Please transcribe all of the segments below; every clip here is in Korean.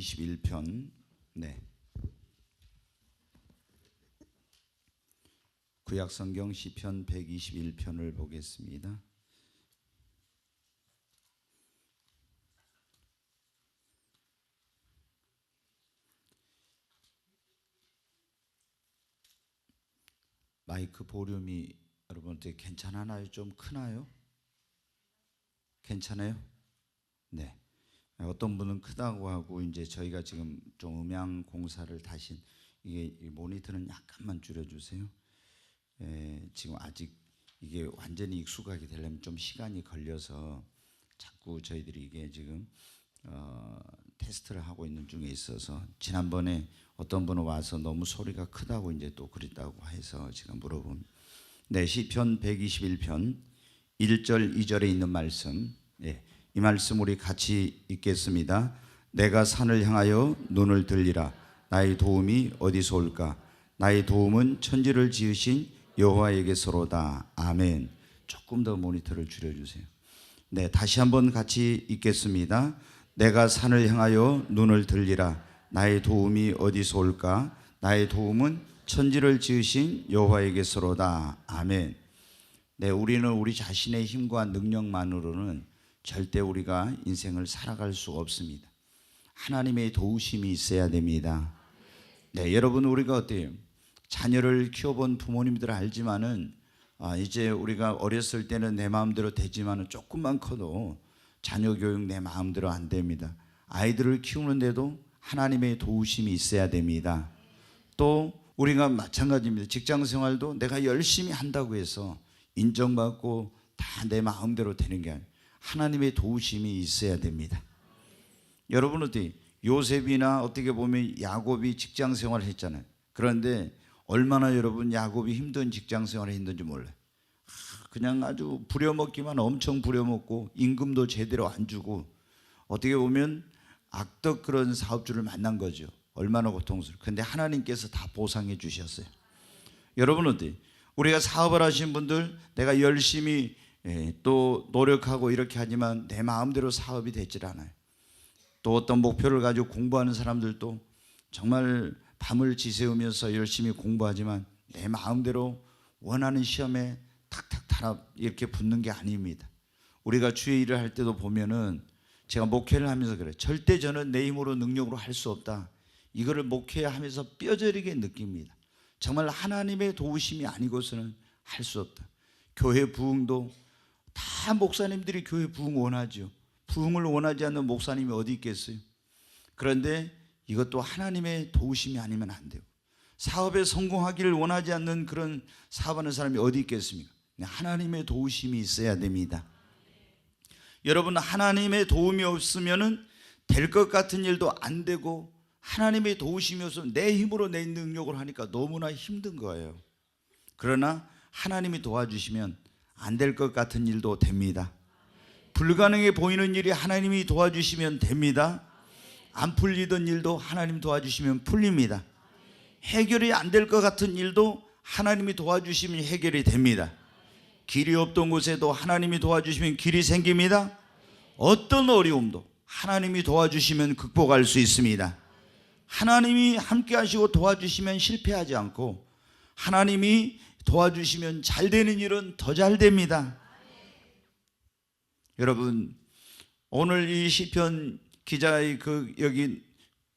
121편. 네. 구약성경 시편 121편을 보겠습니다. 마이크 볼륨이 여러분한테 괜찮아요? 좀 크나요? 괜찮아요? 네. 어떤 분은 크다고 하고, 이제 저희가 지금 좀 음향 공사를 다시, 이게 모니터는 약간만 줄여주세요. 지금 아직 이게 완전히 익숙하게 되려면 좀 시간이 걸려서 자꾸 저희들이 이게 지금 테스트를 하고 있는 중에 있어서, 지난번에 어떤 분은 와서 너무 소리가 크다고 이제 또 그랬다고 해서 제가 물어봅니다. 네, 시편 121편 1절 2절에 있는 말씀, 이 말씀 우리 같이 읽겠습니다. 내가 산을 향하여 눈을 들리라. 나의 도움이 어디서 올까? 나의 도움은 천지를 지으신 여호와에게서로다. 아멘. 조금 더 모니터를 줄여주세요. 네, 다시 한번 같이 읽겠습니다. 내가 산을 향하여 눈을 들리라. 나의 도움이 어디서 올까? 나의 도움은 천지를 지으신 여호와에게서로다. 아멘. 네, 우리는 우리 자신의 힘과 능력만으로는 절대 우리가 인생을 살아갈 수가 없습니다. 하나님의 도우심이 있어야 됩니다. 네, 여러분, 우리가 어때요? 자녀를 키워본 부모님들 알지만은 이제 우리가 어렸을 때는 내 마음대로 되지만은 조금만 커도 자녀 교육 내 마음대로 안 됩니다. 아이들을 키우는데도 하나님의 도우심이 있어야 됩니다. 또 우리가 마찬가지입니다. 직장 생활도 내가 열심히 한다고 해서 인정받고 다 내 마음대로 되는 게 아니에요. 하나님의 도우심이 있어야 됩니다. 여러분, 어떻게 요셉이나 어떻게 보면 야곱이 직장 생활을 했잖아요. 그런데 얼마나 여러분 야곱이 힘든 직장 생활을 했는지 몰라요. 그냥 아주 부려먹기만 엄청 부려먹고 임금도 제대로 안 주고, 어떻게 보면 악덕 그런 사업주를 만난 거죠. 얼마나 고통스러워. 근데 하나님께서 다 보상해 주셨어요. 여러분, 어때요? 우리가 사업을 하신 분들, 내가 열심히 또 노력하고 이렇게 하지만 내 마음대로 사업이 되질 않아요. 또 어떤 목표를 가지고 공부하는 사람들도 정말 밤을 지새우면서 열심히 공부하지만 내 마음대로 원하는 시험에 탁탁 달아 이렇게 붙는 게 아닙니다. 우리가 주의 일을 할 때도 보면은, 제가 목회를 하면서 그래요. 절대 저는 내 힘으로 능력으로 할 수 없다. 이거를 목회하면서 뼈저리게 느낍니다. 정말 하나님의 도우심이 아니고서는 할 수 없다. 교회 부흥도 다 목사님들이 교회 부흥 원하죠. 부흥을 원하지 않는 목사님이 어디 있겠어요? 그런데 이것도 하나님의 도우심이 아니면 안 돼요. 사업에 성공하기를 원하지 않는 그런 사업하는 사람이 어디 있겠습니까? 하나님의 도우심이 있어야 됩니다. 여러분, 하나님의 도움이 없으면 될 것 같은 일도 안 되고, 하나님의 도우심이 없으면 내 힘으로 내 능력을 하니까 너무나 힘든 거예요. 그러나 하나님이 도와주시면 안 될 것 같은 일도 됩니다. 불가능해 보이는 일이 하나님이 도와주시면 됩니다. 안 풀리던 일도 하나님 도와주시면 풀립니다. 해결이 안 될 것 같은 일도 하나님이 도와주시면 해결이 됩니다. 길이 없던 곳에도 하나님이 도와주시면 길이 생깁니다. 어떤 어려움도 하나님이 도와주시면 극복할 수 있습니다. 하나님이 함께 하시고 도와주시면 실패하지 않고, 하나님이 도와주시면 잘 되는 일은 더 잘 됩니다. 여러분, 오늘 이 시편 기자의 여기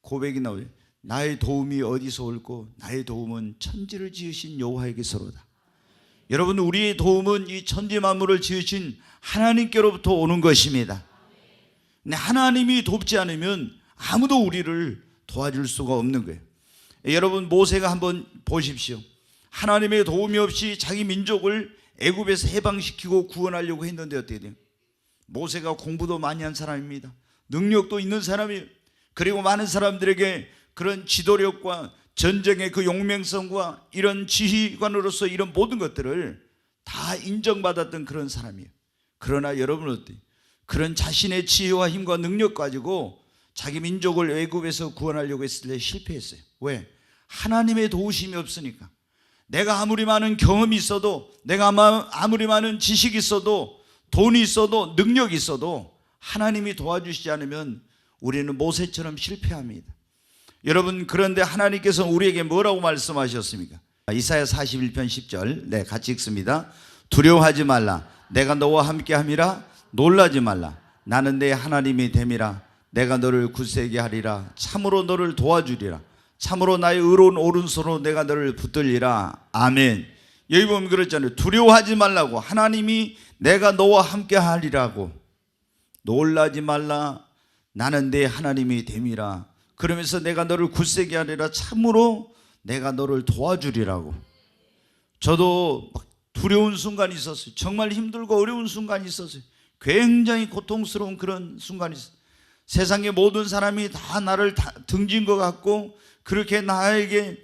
고백이 나오죠. 나의 도움이 어디서 올고 나의 도움은 천지를 지으신 여호와에게서로다. 여러분, 우리의 도움은 이 천지 만물을 지으신 하나님께로부터 오는 것입니다. 근데 하나님이 돕지 않으면 아무도 우리를 도와줄 수가 없는 거예요. 여러분, 모세가 한번 보십시오. 하나님의 도움이 없이 자기 민족을 애굽에서 해방시키고 구원하려고 했는데 어떻게 돼요? 모세가 공부도 많이 한 사람입니다. 능력도 있는 사람이에요. 그리고 많은 사람들에게 그런 지도력과 전쟁의 그 용맹성과 이런 지휘관으로서 이런 모든 것들을 다 인정받았던 그런 사람이에요. 그러나 여러분은 어때요? 그런 자신의 지혜와 힘과 능력 가지고 자기 민족을 애굽에서 구원하려고 했을 때 실패했어요. 왜? 하나님의 도우심이 없으니까. 내가 아무리 많은 경험이 있어도, 내가 아무리 많은 지식이 있어도, 돈이 있어도, 능력이 있어도 하나님이 도와주시지 않으면 우리는 모세처럼 실패합니다. 여러분, 그런데 하나님께서 우리에게 뭐라고 말씀하셨습니까? 이사야 41편 10절, 네, 같이 읽습니다. 두려워하지 말라. 내가 너와 함께함이라. 놀라지 말라. 나는 내 하나님이 됨이라. 내가 너를 굳세게 하리라. 참으로 너를 도와주리라. 참으로 나의 의로운 오른손으로 내가 너를 붙들리라. 아멘. 여기 보면 그랬잖아요. 두려워하지 말라고. 하나님이 내가 너와 함께하리라고. 놀라지 말라. 나는 내 하나님이 됨이라. 그러면서 내가 너를 굳세게 하리라. 참으로 내가 너를 도와주리라고. 저도 막 두려운 순간이 있었어요. 정말 힘들고 어려운 순간이 있었어요. 굉장히 고통스러운 그런 순간이 있었어요. 세상의 모든 사람이 다 나를 등진 것 같고, 그렇게 나에게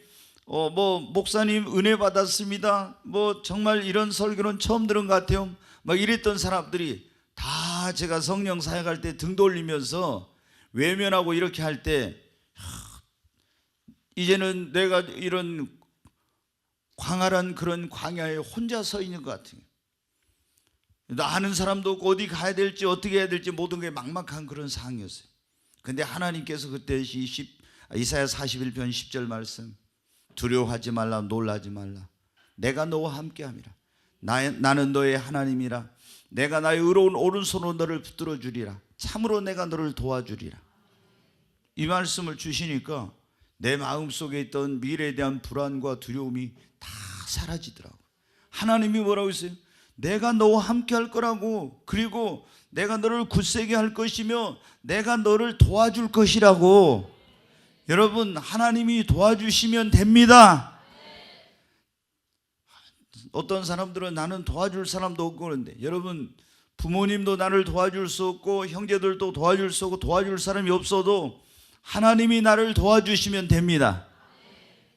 목사님 은혜 받았습니다, 정말 이런 설교는 처음 들은 것 같아요, 막 이랬던 사람들이 다 제가 성령 사역할 때 등 돌리면서 외면하고 이렇게 할 때, 이제는 내가 이런 광활한 그런 광야에 혼자 서 있는 것 같아요. 아는 사람도 없고 어디 가야 될지 어떻게 해야 될지 모든 게 막막한 그런 상황이었어요. 근데 하나님께서 그때 이사야 41편 10절 말씀, 두려워하지 말라. 놀라지 말라. 내가 너와 함께함이라. 나는 너의 하나님이라. 내가 나의 의로운 오른손으로 너를 붙들어 주리라. 참으로 내가 너를 도와주리라. 이 말씀을 주시니까 내 마음속에 있던 미래에 대한 불안과 두려움이 다 사라지더라고. 하나님이 뭐라고 했어요? 내가 너와 함께 할 거라고. 그리고 내가 너를 굳세게 할 것이며 내가 너를 도와줄 것이라고. 여러분, 하나님이 도와주시면 됩니다. 어떤 사람들은 나는 도와줄 사람도 없고 그런데, 여러분, 부모님도 나를 도와줄 수 없고 형제들도 도와줄 수 없고 도와줄 사람이 없어도 하나님이 나를 도와주시면 됩니다.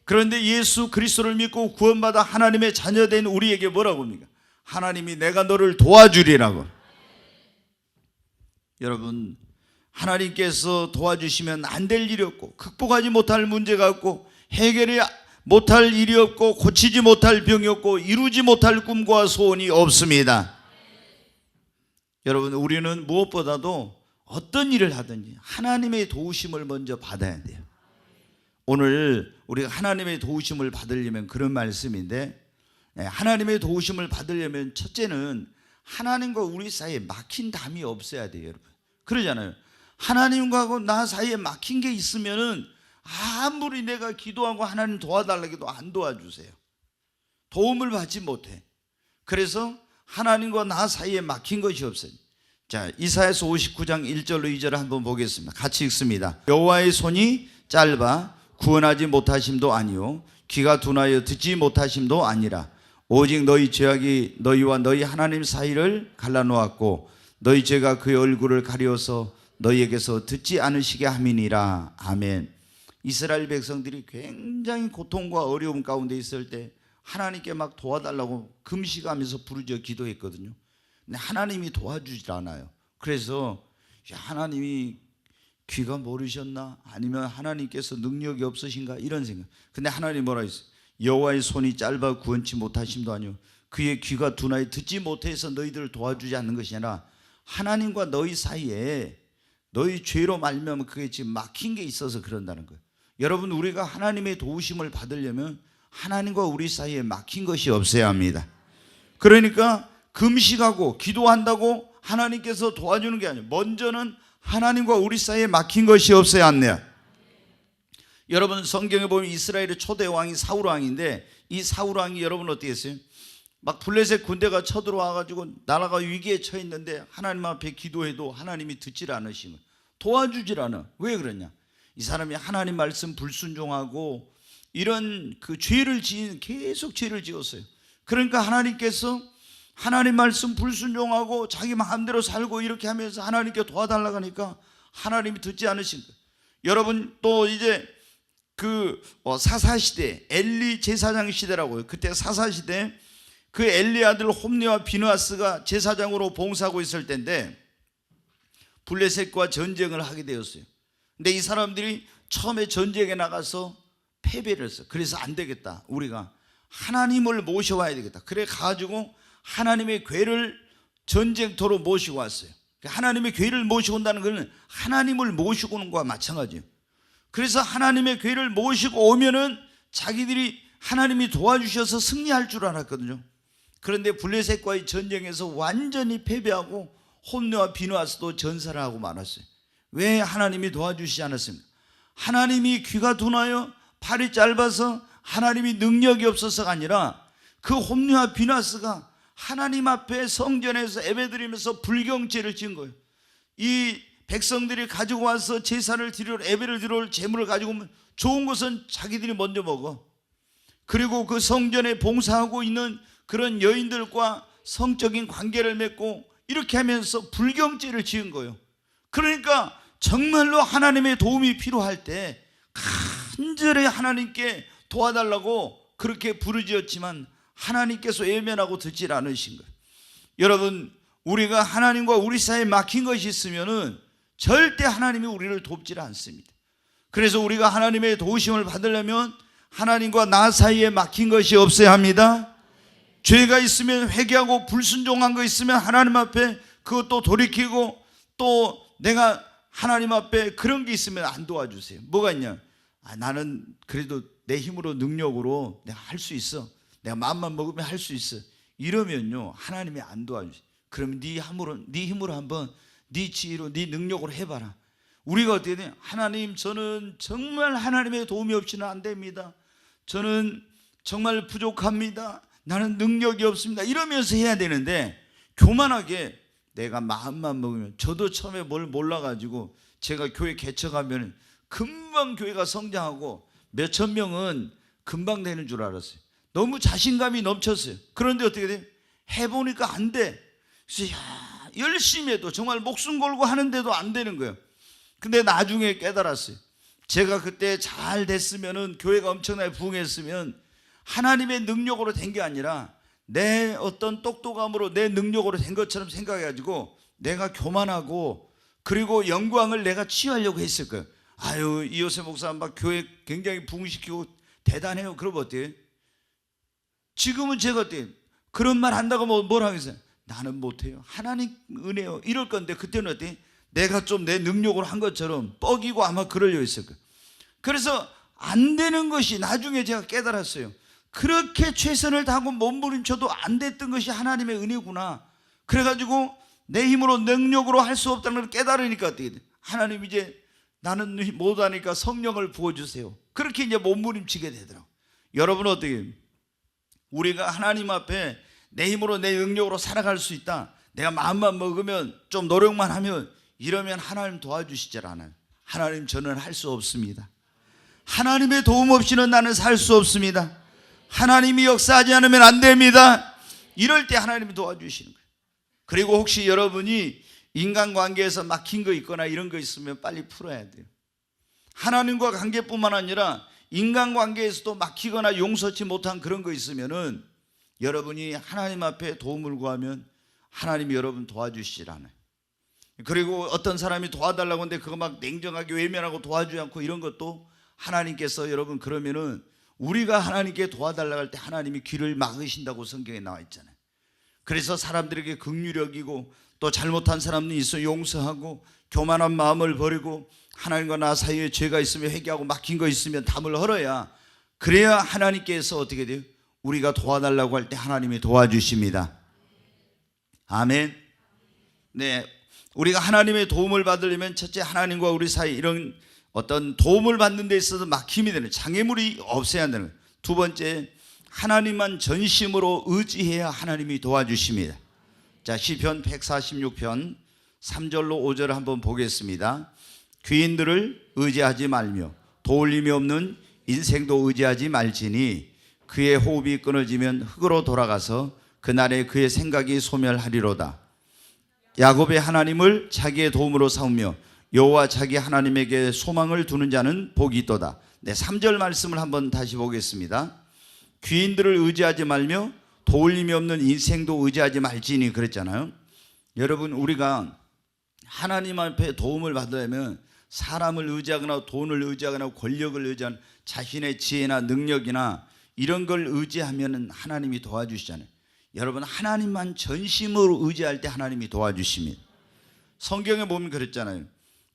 그런데 예수 그리스도를 믿고 구원받아 하나님의 자녀된 우리에게 뭐라고 합니까? 하나님이 내가 너를 도와주리라고. 여러분, 하나님께서 도와주시면 안 될 일이 없고 극복하지 못할 문제가 없고 해결이 못할 일이 없고 고치지 못할 병이 없고 이루지 못할 꿈과 소원이 없습니다. 여러분, 우리는 무엇보다도 어떤 일을 하든지 하나님의 도우심을 먼저 받아야 돼요. 오늘 우리가 하나님의 도우심을 받으려면 그런 말씀인데, 하나님의 도우심을 받으려면 첫째는 하나님과 우리 사이에 막힌 담이 없어야 돼요. 여러분, 그러잖아요. 하나님과 나 사이에 막힌 게 있으면은 아무리 내가 기도하고 하나님 도와달라고 해도 안 도와주세요. 도움을 받지 못해. 그래서 하나님과 나 사이에 막힌 것이 없어요. 자, 이사야서 59장 1절로 2절을 한번 보겠습니다. 같이 읽습니다. 여호와의 손이 짧아 구원하지 못하심도 아니요 귀가 둔하여 듣지 못하심도 아니라 오직 너희 죄악이 너희와 너희 하나님 사이를 갈라놓았고 너희 죄가 그의 얼굴을 가려서 너희에게서 듣지 않으시게 함이니라. 아멘. 이스라엘 백성들이 굉장히 고통과 어려움 가운데 있을 때 하나님께 막 도와달라고 금식하면서 부르짖어 기도했거든요. 근데 하나님이 도와주질 않아요. 그래서 하나님이 귀가 모르셨나? 아니면 하나님께서 능력이 없으신가? 이런 생각. 근데 하나님 뭐라 했어요? 여호와의 손이 짧아 구원치 못하심도 아니요 그의 귀가 둔하여 듣지 못해서 너희들을 도와주지 않는 것이 아니라 하나님과 너희 사이에 너희 죄로 말미암아 그게 지금 막힌 게 있어서 그런다는 거예요. 여러분, 우리가 하나님의 도우심을 받으려면 하나님과 우리 사이에 막힌 것이 없어야 합니다. 그러니까 금식하고 기도한다고 하나님께서 도와주는 게 아니에요. 먼저는 하나님과 우리 사이에 막힌 것이 없어야 합니다. 여러분, 성경에 보면 이스라엘의 초대 왕이 사울 왕인데, 이 사울 왕이 여러분 어떻게 했어요? 막 블레셋 군대가 쳐들어와 가지고 나라가 위기에 처했는데 하나님 앞에 기도해도 하나님이 듣질 않으시면 도와주질 않아. 왜 그러냐? 이 사람이 하나님 말씀 불순종하고 이런 그 죄를 계속 죄를 지었어요. 그러니까 하나님께서 하나님 말씀 불순종하고 자기 마음대로 살고 이렇게 하면서 하나님께 도와달라고 하니까 하나님이 듣지 않으신 거예요. 여러분, 또 이제 그 사사시대, 엘리 제사장 시대라고요. 그때 사사시대 그 엘리 아들 홈리와 비느하스가 제사장으로 봉사하고 있을 때인데 블레셋과 전쟁을 하게 되었어요. 근데 이 사람들이 처음에 전쟁에 나가서 패배를 했어요. 그래서 안 되겠다, 우리가 하나님을 모셔와야 되겠다. 그래 가지고 하나님의 궤를 전쟁터로 모시고 왔어요. 하나님의 교회를 모시고 온다는 것은 하나님을 모시고 오는 것과 마찬가지예요. 그래서 하나님의 교회를 모시고 오면은 자기들이 하나님이 도와주셔서 승리할 줄 알았거든요. 그런데 블레셋과의 전쟁에서 완전히 패배하고 혼내와 비누아스도 전사를 하고 말았어요. 왜 하나님이 도와주시지 않았습니까? 하나님이 귀가 둔하여 팔이 짧아서 하나님이 능력이 없어서가 아니라 그 홈리와 비누아스가 하나님 앞에 성전에서 예배드리면서 불경제를 지은 거예요. 이 백성들이 가지고 와서 제사를 드리러 예배를 드리러 제물을 가지고 오면 좋은 것은 자기들이 먼저 먹어. 그리고 그 성전에 봉사하고 있는 그런 여인들과 성적인 관계를 맺고 이렇게 하면서 불경제를 지은 거예요. 그러니까 정말로 하나님의 도움이 필요할 때 간절히 하나님께 도와달라고 그렇게 부르짖었지만 하나님께서 외면하고 듣질 않으신 거예요. 여러분, 우리가 하나님과 우리 사이에 막힌 것이 있으면은 절대 하나님이 우리를 돕질 않습니다. 그래서 우리가 하나님의 도우심을 받으려면 하나님과 나 사이에 막힌 것이 없어야 합니다. 죄가 있으면 회개하고 불순종한 거 있으면 하나님 앞에 그것도 돌이키고, 또 내가 하나님 앞에 그런 게 있으면 안 도와주세요. 뭐가 있냐? 나는 그래도 내 힘으로 능력으로 내가 할 수 있어, 내가 마음만 먹으면 할 수 있어, 이러면요 하나님이 안 도와주세요. 그러면 네 힘으로 한번 네 지혜로 네 능력으로 해봐라. 우리가 어떻게 돼요? 하나님, 저는 정말 하나님의 도움이 없이는 안 됩니다. 저는 정말 부족합니다. 나는 능력이 없습니다. 이러면서 해야 되는데 교만하게 내가 마음만 먹으면, 저도 처음에 뭘 몰라가지고 제가 교회 개척하면 금방 교회가 성장하고 몇천 명은 금방 되는 줄 알았어요. 너무 자신감이 넘쳤어요. 그런데 어떻게 돼요? 해보니까 안 돼. 그래서 열심히 해도 정말 목숨 걸고 하는데도 안 되는 거예요. 근데 나중에 깨달았어요. 제가 그때 잘 됐으면은, 교회가 엄청나게 부흥했으면 하나님의 능력으로 된 게 아니라 내 어떤 똑똑함으로 내 능력으로 된 것처럼 생각해가지고 내가 교만하고 그리고 영광을 내가 취하려고 했을 거예요. 아유, 이호세 목사 막 교회 굉장히 부흥시키고 대단해요. 그러면 어때요? 지금은 제가 어때요? 그런 말 한다고 뭘 하겠어요? 나는 못해요, 하나님 은혜요, 이럴 건데 그때는 어때요? 내가 좀 내 능력으로 한 것처럼 뻐기고 아마 그러려 했을 거예요. 그래서 안 되는 것이 나중에 제가 깨달았어요. 그렇게 최선을 다하고 몸부림쳐도 안 됐던 것이 하나님의 은혜구나. 그래가지고 내 힘으로 능력으로 할 수 없다는 걸 깨달으니까 어떻게 돼? 하나님, 이제 나는 못하니까 성령을 부어주세요. 그렇게 이제 몸부림치게 되더라고요. 여러분은 어떻게 해요? 우리가 하나님 앞에 내 힘으로 내 능력으로 살아갈 수 있다, 내가 마음만 먹으면 좀 노력만 하면, 이러면 하나님 도와주시질 않아요. 하나님, 저는 할 수 없습니다. 하나님의 도움 없이는 나는 살 수 없습니다. 하나님이 역사하지 않으면 안 됩니다. 이럴 때 하나님이 도와주시는 거예요. 그리고 혹시 여러분이 인간관계에서 막힌 거 있거나 이런 거 있으면 빨리 풀어야 돼요. 하나님과 관계뿐만 아니라 인간관계에서도 막히거나 용서치 못한 그런 거 있으면은 여러분이 하나님 앞에 도움을 구하면 하나님이 여러분 도와주시질 않아요. 그리고 어떤 사람이 도와달라고 하는데 그거 막 냉정하게 외면하고 도와주지 않고 이런 것도 하나님께서, 여러분, 그러면은 우리가 하나님께 도와달라고 할 때 하나님이 귀를 막으신다고 성경에 나와 있잖아요. 그래서 사람들에게 긍휼히 여기고, 또 잘못한 사람이 있어 용서하고, 교만한 마음을 버리고, 하나님과 나 사이에 죄가 있으면 회개하고, 막힌 거 있으면 담을 헐어야, 그래야 하나님께서 어떻게 돼요? 우리가 도와달라고 할 때 하나님이 도와주십니다. 아멘. 네, 우리가 하나님의 도움을 받으려면 첫째, 하나님과 우리 사이 이런 어떤 도움을 받는 데 있어서 막힘이 되는, 장애물이 없어야 되는. 두 번째, 하나님만 전심으로 의지해야 하나님이 도와주십니다. 자, 시편 146편 3절로 5절을 한번 보겠습니다. 귀인들을 의지하지 말며 도울 힘이 없는 인생도 의지하지 말지니 그의 호흡이 끊어지면 흙으로 돌아가서 그날에 그의 생각이 소멸하리로다. 야곱의 하나님을 자기의 도움으로 삼으며 여호와 자기 하나님에게 소망을 두는 자는 복이 있도다. 네, 3절 말씀을 한번 다시 보겠습니다. 귀인들을 의지하지 말며 도울 힘이 없는 인생도 의지하지 말지니, 그랬잖아요. 여러분, 우리가 하나님 앞에 도움을 받으려면 사람을 의지하거나 돈을 의지하거나 권력을 의지하는 자신의 지혜나 능력이나 이런 걸 의지하면 하나님이 도와주시잖아요. 여러분, 하나님만 전심으로 의지할 때 하나님이 도와주십니다. 성경에 보면 그랬잖아요.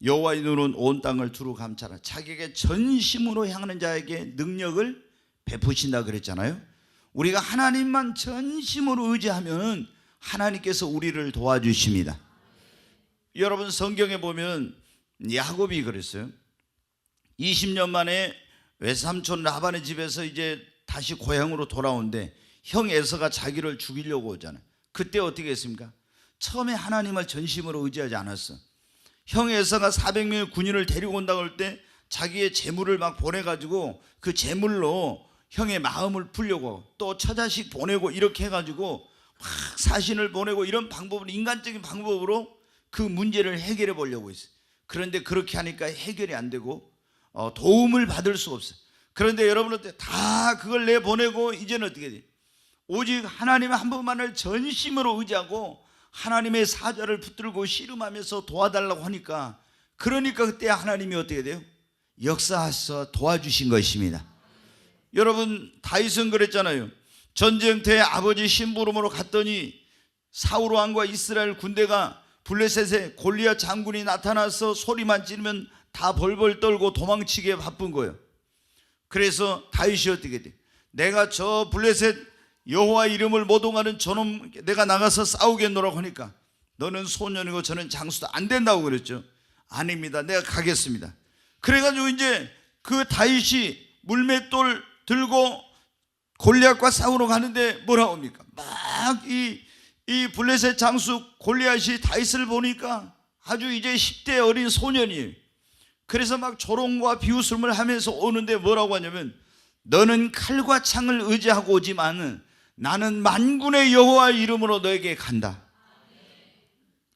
여호와의 눈은 온 땅을 두루 감찰하 자기에게 전심으로 향하는 자에게 능력을 베푸신다 그랬잖아요. 우리가 하나님만 전심으로 의지하면 하나님께서 우리를 도와주십니다. 여러분 성경에 보면 야곱이 그랬어요. 20년 만에 외삼촌 라반의 집에서 이제 다시 고향으로 돌아오는데 형 에서가 자기를 죽이려고 오잖아요. 그때 어떻게 했습니까? 처음에 하나님을 전심으로 의지하지 않았어. 형 에서가 400명의 군인을 데리고 온다고 할 때 자기의 재물을 막 보내가지고 그 재물로 형의 마음을 풀려고 또 처자식 보내고 이렇게 해가지고 막 사신을 보내고 이런 방법으로 인간적인 방법으로 그 문제를 해결해 보려고 했어요. 그런데 그렇게 하니까 해결이 안 되고 도움을 받을 수가 없어요. 그런데 여러분한테 다 그걸 내보내고 이제는 어떻게 돼요? 오직 하나님 한 분만을 전심으로 의지하고 하나님의 사자를 붙들고 씨름하면서 도와달라고 하니까 그러니까 그때 하나님이 어떻게 돼요? 역사하셔서 도와주신 것입니다. 여러분 다윗은 그랬잖아요. 전쟁터에 아버지 심부름으로 갔더니 사울 왕과 이스라엘 군대가 블레셋에 골리앗 장군이 나타나서 소리만 지르면 다 벌벌 떨고 도망치기에 바쁜 거예요. 그래서 다윗이 어떻게 돼? 내가 저 블레셋 여호와 이름을 모독하는 저놈 내가 나가서 싸우겠노라고 하니까 너는 소년이고 저는 장수도 안 된다고 그랬죠. 아닙니다. 내가 가겠습니다. 그래가지고 이제 그 다윗이 물맷돌 들고 골리앗과 싸우러 가는데 뭐라고 합니까? 막 이 블레셋 장수 골리앗이 다윗을 보니까 아주 이제 10대 어린 소년이에요. 그래서 막 조롱과 비웃음을 하면서 오는데 뭐라고 하냐면 너는 칼과 창을 의지하고 오지만 나는 만군의 여호와 이름으로 너에게 간다.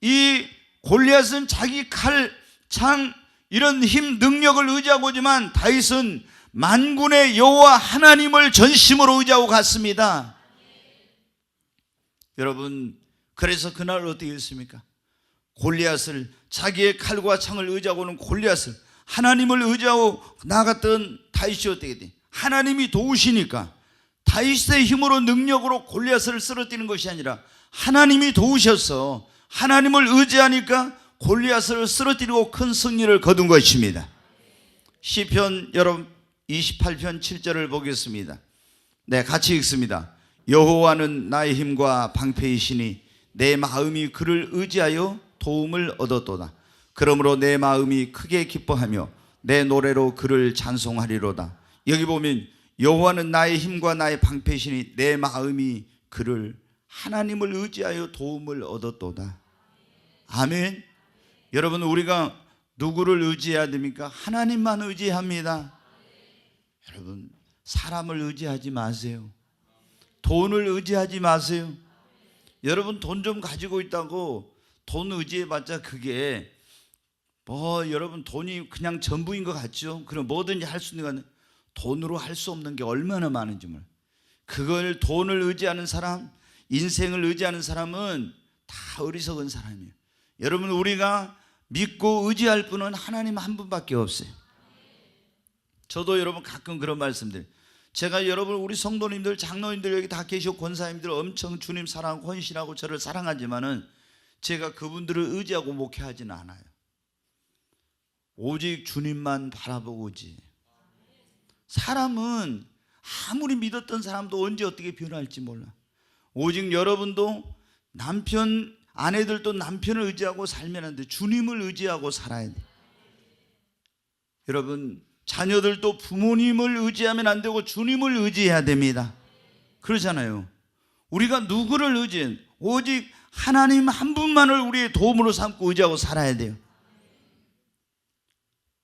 이 골리앗은 자기 칼, 창 이런 힘, 능력을 의지하고 오지만 다윗은 만군의 여호와 하나님을 전심으로 의지하고 갔습니다. 여러분 그래서 그날 어떻게 했습니까? 골리앗을 자기의 칼과 창을 의지하고 오는 골리앗을 하나님을 의지하고 나갔던 다윗이 어떻게 돼? 하나님이 도우시니까 다윗의 힘으로 능력으로 골리앗을 쓰러뜨리는 것이 아니라 하나님이 도우셔서 하나님을 의지하니까 골리앗을 쓰러뜨리고 큰 승리를 거둔 것입니다. 시편 여러분 28편 7절을 보겠습니다. 네, 같이 읽습니다. 여호와는 나의 힘과 방패이시니 내 마음이 그를 의지하여 도움을 얻었도다. 그러므로 내 마음이 크게 기뻐하며 내 노래로 그를 찬송하리로다. 여기 보면 여호와는 나의 힘과 나의 방패이시니 내 마음이 그를 하나님을 의지하여 도움을 얻었도다. 아멘. 여러분 우리가 누구를 의지해야 됩니까? 하나님만 의지합니다. 여러분 사람을 의지하지 마세요. 돈을 의지하지 마세요. 여러분 돈 좀 가지고 있다고 돈 의지해봤자 그게 여러분 돈이 그냥 전부인 것 같죠? 그럼 뭐든지 할 수 있는 건 돈으로 할 수 없는 게 얼마나 많은지 몰라요. 그걸 돈을 의지하는 사람, 인생을 의지하는 사람은 다 어리석은 사람이에요. 여러분 우리가 믿고 의지할 분은 하나님 한 분밖에 없어요. 저도 여러분 가끔 그런 말씀드려요. 제가 여러분 우리 성도님들 장로님들 여기 다 계시고 권사님들 엄청 주님 사랑하고 헌신하고 저를 사랑하지만은 제가 그분들을 의지하고 목회하지는 않아요. 오직 주님만 바라보고 오지. 사람은 아무리 믿었던 사람도 언제 어떻게 변할지 몰라. 오직 여러분도 남편 아내들도 남편을 의지하고 살면 안 돼. 주님을 의지하고 살아야 돼. 여러분 자녀들도 부모님을 의지하면 안 되고 주님을 의지해야 됩니다. 그러잖아요. 우리가 누구를 의지해? 오직 하나님 한 분만을 우리의 도움으로 삼고 의지하고 살아야 돼요.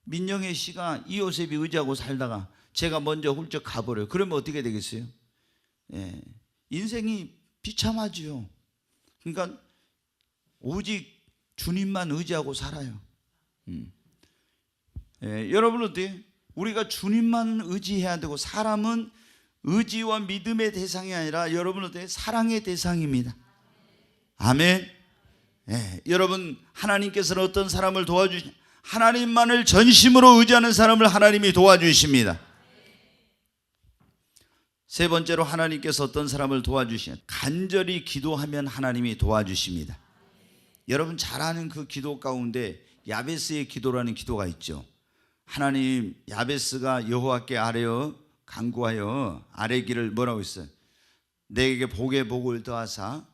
민영애 씨가 이요셉이 의지하고 살다가 제가 먼저 훌쩍 가버려요. 그러면 어떻게 되겠어요? 인생이 비참하지요. 그러니까 오직 주님만 의지하고 살아요. 여러분 어때요? 우리가 주님만 의지해야 되고 사람은 의지와 믿음의 대상이 아니라 여러분 어때요? 사랑의 대상입니다. 아멘. 여러분 하나님께서는 어떤 사람을 도와주시냐? 하나님만을 전심으로 의지하는 사람을 하나님이 도와주십니다. 세 번째로 하나님께서 어떤 사람을 도와주시냐? 간절히 기도하면 하나님이 도와주십니다. 여러분 잘 아는 그 기도 가운데 야베스의 기도라는 기도가 있죠. 하나님, 야베스가 여호와께 아뢰어 간구하여 아뢰기를 뭐라고 했어요? 내게 복에 복을 더하사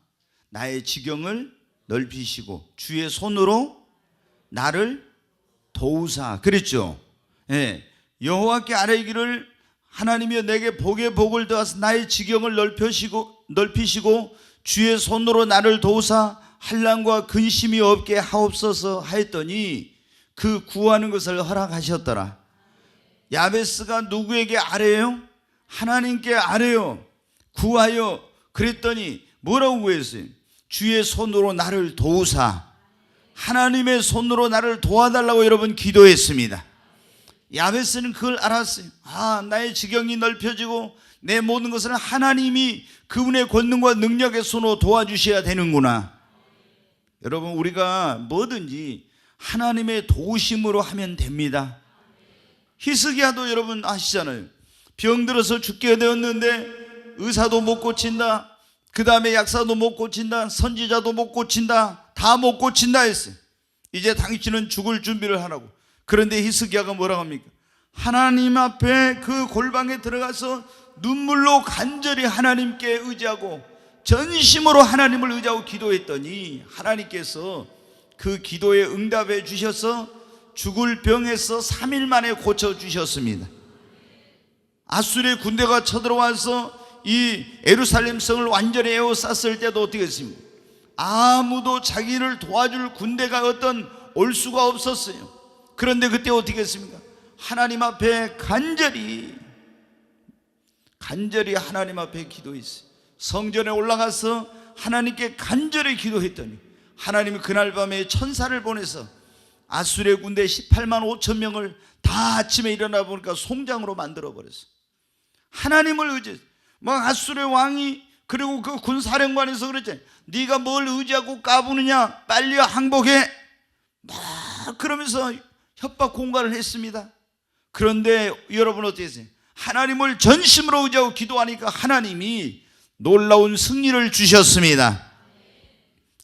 나의 지경을 넓히시고 주의 손으로 나를 도우사 그랬죠. 예, 여호와께 아뢰기를 하나님이여 내게 복에 복을 더하사 나의 지경을 넓히시고 주의 손으로 나를 도우사 환난과 근심이 없게 하옵소서 하였더니 그 구하는 것을 허락하셨더라. 야베스가 누구에게 아뢰요? 하나님께 아뢰요. 구하여. 그랬더니 뭐라고 구했어요? 주의 손으로 나를 도우사. 하나님의 손으로 나를 도와달라고 여러분 기도했습니다. 야베스는 그걸 알았어요. 나의 지경이 넓혀지고 내 모든 것을 하나님이 그분의 권능과 능력의 손으로 도와주셔야 되는구나. 여러분 우리가 뭐든지 하나님의 도우심으로 하면 됩니다. 히스기야도 여러분 아시잖아요. 병들어서 죽게 되었는데 의사도 못 고친다, 그 다음에 약사도 못 고친다, 선지자도 못 고친다, 다 못 고친다 했어요. 이제 당신은 죽을 준비를 하라고. 그런데 히스기야가 뭐라고 합니까? 하나님 앞에 그 골방에 들어가서 눈물로 간절히 하나님께 의지하고 전심으로 하나님을 의지하고 기도했더니 하나님께서 그 기도에 응답해 주셔서 죽을 병에서 3일 만에 고쳐주셨습니다. 아수르의 군대가 쳐들어와서 이 예루살렘 성을 완전히 에워쌌을 때도 어떻게 했습니까? 아무도 자기를 도와줄 군대가 올 수가 없었어요. 그런데 그때 어떻게 했습니까? 하나님 앞에 간절히 하나님 앞에 기도했어요. 성전에 올라가서 하나님께 간절히 기도했더니 하나님이 그날 밤에 천사를 보내서 아수르의 군대 18만 5천 명을 다 아침에 일어나 보니까 송장으로 만들어버렸어요. 하나님을 의지해서 막 아수르의 왕이 그리고 그 군사령관에서 그랬지, 네가 뭘 의지하고 까부느냐, 빨리 항복해 막 그러면서 협박 공갈을 했습니다. 그런데 여러분 어떻게 했어요? 하나님을 전심으로 의지하고 기도하니까 하나님이 놀라운 승리를 주셨습니다.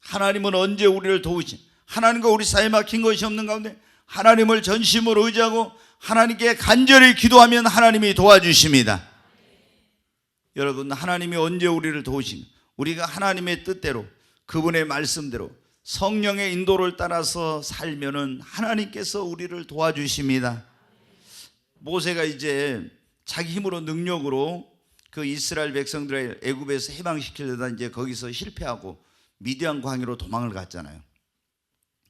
하나님은 언제 우리를 도우시? 하나님과 우리 사이에 막힌 것이 없는 가운데 하나님을 전심으로 의지하고 하나님께 간절히 기도하면 하나님이 도와주십니다. 여러분 하나님이 언제 우리를 도우시냐? 우리가 하나님의 뜻대로 그분의 말씀대로 성령의 인도를 따라서 살면은 하나님께서 우리를 도와주십니다. 모세가 이제 자기 힘으로 능력으로 그 이스라엘 백성들을 애굽에서 해방시키려다 이제 거기서 실패하고 미디안 광야로 도망을 갔잖아요.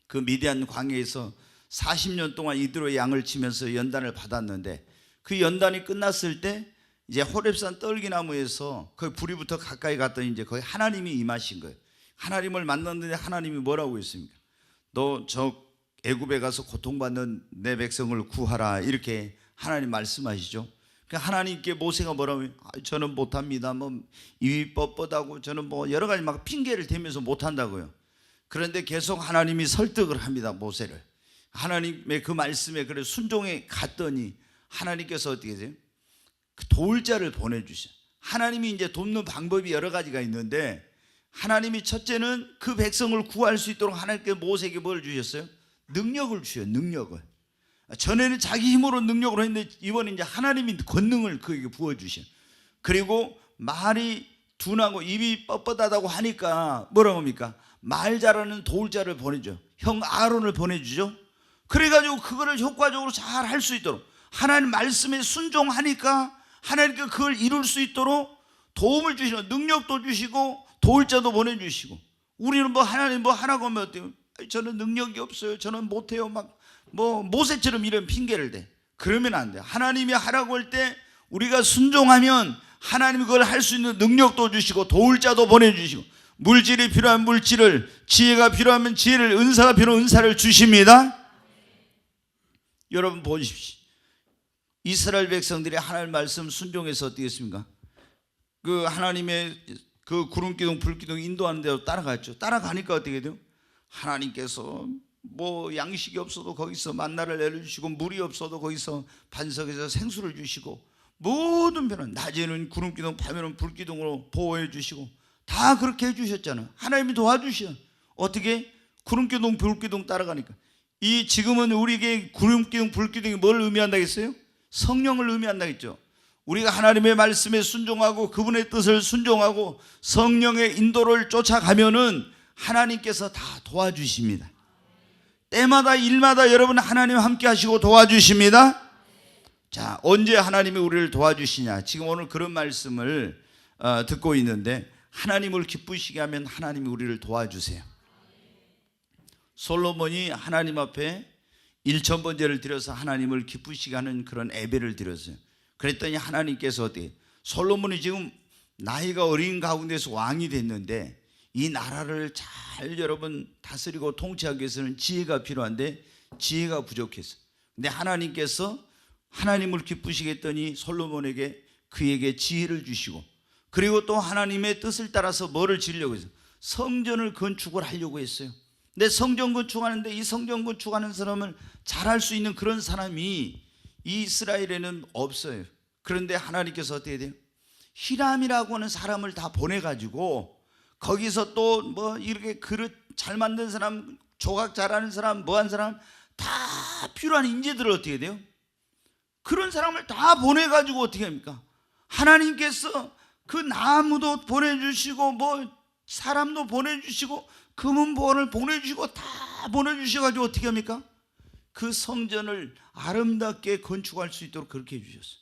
그 미디안 광야에서 40년 동안 이들의 양을 치면서 연단을 받았는데 그 연단이 끝났을 때 이제 호렙산 떨기나무에서 거기 불이 붙어 가까이 갔더니 이제 거기 하나님이 임하신 거예요. 하나님을 만났는데 하나님이 뭐라고 했습니까? 너 저 애굽에 가서 고통받는 내 백성을 구하라 이렇게 하나님 말씀하시죠. 하나님께 모세가 뭐라고 해요? 저는 못합니다. 입이 뻣뻣하고 저는 여러 가지 막 핑계를 대면서 못한다고요. 그런데 계속 하나님이 설득을 합니다. 모세를. 하나님의 그 말씀에 그래 순종해 갔더니 하나님께서 어떻게 하세요? 그 도울 자를 보내주셔. 하나님이 이제 돕는 방법이 여러 가지가 있는데 하나님이 첫째는 그 백성을 구할 수 있도록 하나님께 모세에게 뭘 주셨어요? 능력을 주셔요. 능력을. 전에는 자기 힘으로 능력으로 했는데 이번에 이제 하나님이 권능을 그에게 부어주셔. 그리고 말이 둔하고 입이 뻣뻣하다고 하니까 뭐라고 합니까? 말 잘하는 도울 자를 보내죠. 형 아론을 보내주죠. 그래가지고 그거를 효과적으로 잘 할 수 있도록 하나님 말씀에 순종하니까 하나님께 그걸 이룰 수 있도록 도움을 주시고 능력도 주시고 도울 자도 보내주시고. 우리는 하나님 하라고 하면 어때요? 저는 능력이 없어요. 저는 못해요. 모세처럼 이런 핑계를 대. 그러면 안 돼요. 하나님이 하라고 할 때 우리가 순종하면 하나님이 그걸 할 수 있는 능력도 주시고 도울 자도 보내주시고 물질이 필요한 물질을, 지혜가 필요하면 지혜를, 은사가 필요한 은사를 주십니다. 여러분 보십시오. 이스라엘 백성들이 하나님 말씀 순종해서 어떻게 했습니까? 그 하나님의 그 구름기둥 불기둥 인도하는 대로 따라갔죠. 따라가니까 어떻게 돼요? 하나님께서 양식이 없어도 거기서 만나를 내려주시고 물이 없어도 거기서 반석에서 생수를 주시고 모든 변은 낮에는 구름기둥 밤에는 불기둥으로 보호해 주시고 다 그렇게 해주셨잖아요. 하나님이 도와주셔. 어떻게? 구름기둥 불기둥 따라가니까. 이 지금은 우리에게 구름기둥 불기둥이 뭘 의미한다겠어요? 성령을 의미한다겠죠. 우리가 하나님의 말씀에 순종하고 그분의 뜻을 순종하고 성령의 인도를 쫓아가면은 하나님께서 다 도와주십니다. 때마다 일마다 여러분 하나님 함께 하시고 도와주십니다. 자, 언제 하나님이 우리를 도와주시냐? 지금 오늘 그런 말씀을 듣고 있는데, 하나님을 기쁘시게 하면 하나님이 우리를 도와주세요. 솔로몬이 하나님 앞에 1,000번제를 드려서 하나님을 기쁘시게 하는 그런 예배를 드렸어요. 그랬더니 하나님께서 어떻게, 솔로몬이 지금 나이가 어린 가운데서 왕이 됐는데 이 나라를 잘 여러분 다스리고 통치하기 위해서는 지혜가 필요한데 지혜가 부족했어요. 근데 하나님께서 하나님을 기쁘시게 했더니 솔로몬에게 그에게 지혜를 주시고, 그리고 또 하나님의 뜻을 따라서 뭐를 지으려고 했어요? 성전을 건축을 하려고 했어요. 근데 성전 건축하는데 이 성전 건축하는 사람을 잘할 수 있는 그런 사람이 이스라엘에는 없어요. 그런데 하나님께서 어떻게 돼요? 히람이라고 하는 사람을 다 보내가지고 거기서 또 뭐 이렇게 그릇 잘 만든 사람, 조각 잘하는 사람, 뭐 한 사람 다 필요한 인재들을 어떻게 돼요? 그런 사람을 다 보내가지고 어떻게 합니까? 하나님께서 그 나무도 보내주시고 뭐 사람도 보내주시고 금은보화를 보내주시고 다 보내주셔가지고 어떻게 합니까? 그 성전을 아름답게 건축할 수 있도록 그렇게 해주셨어요.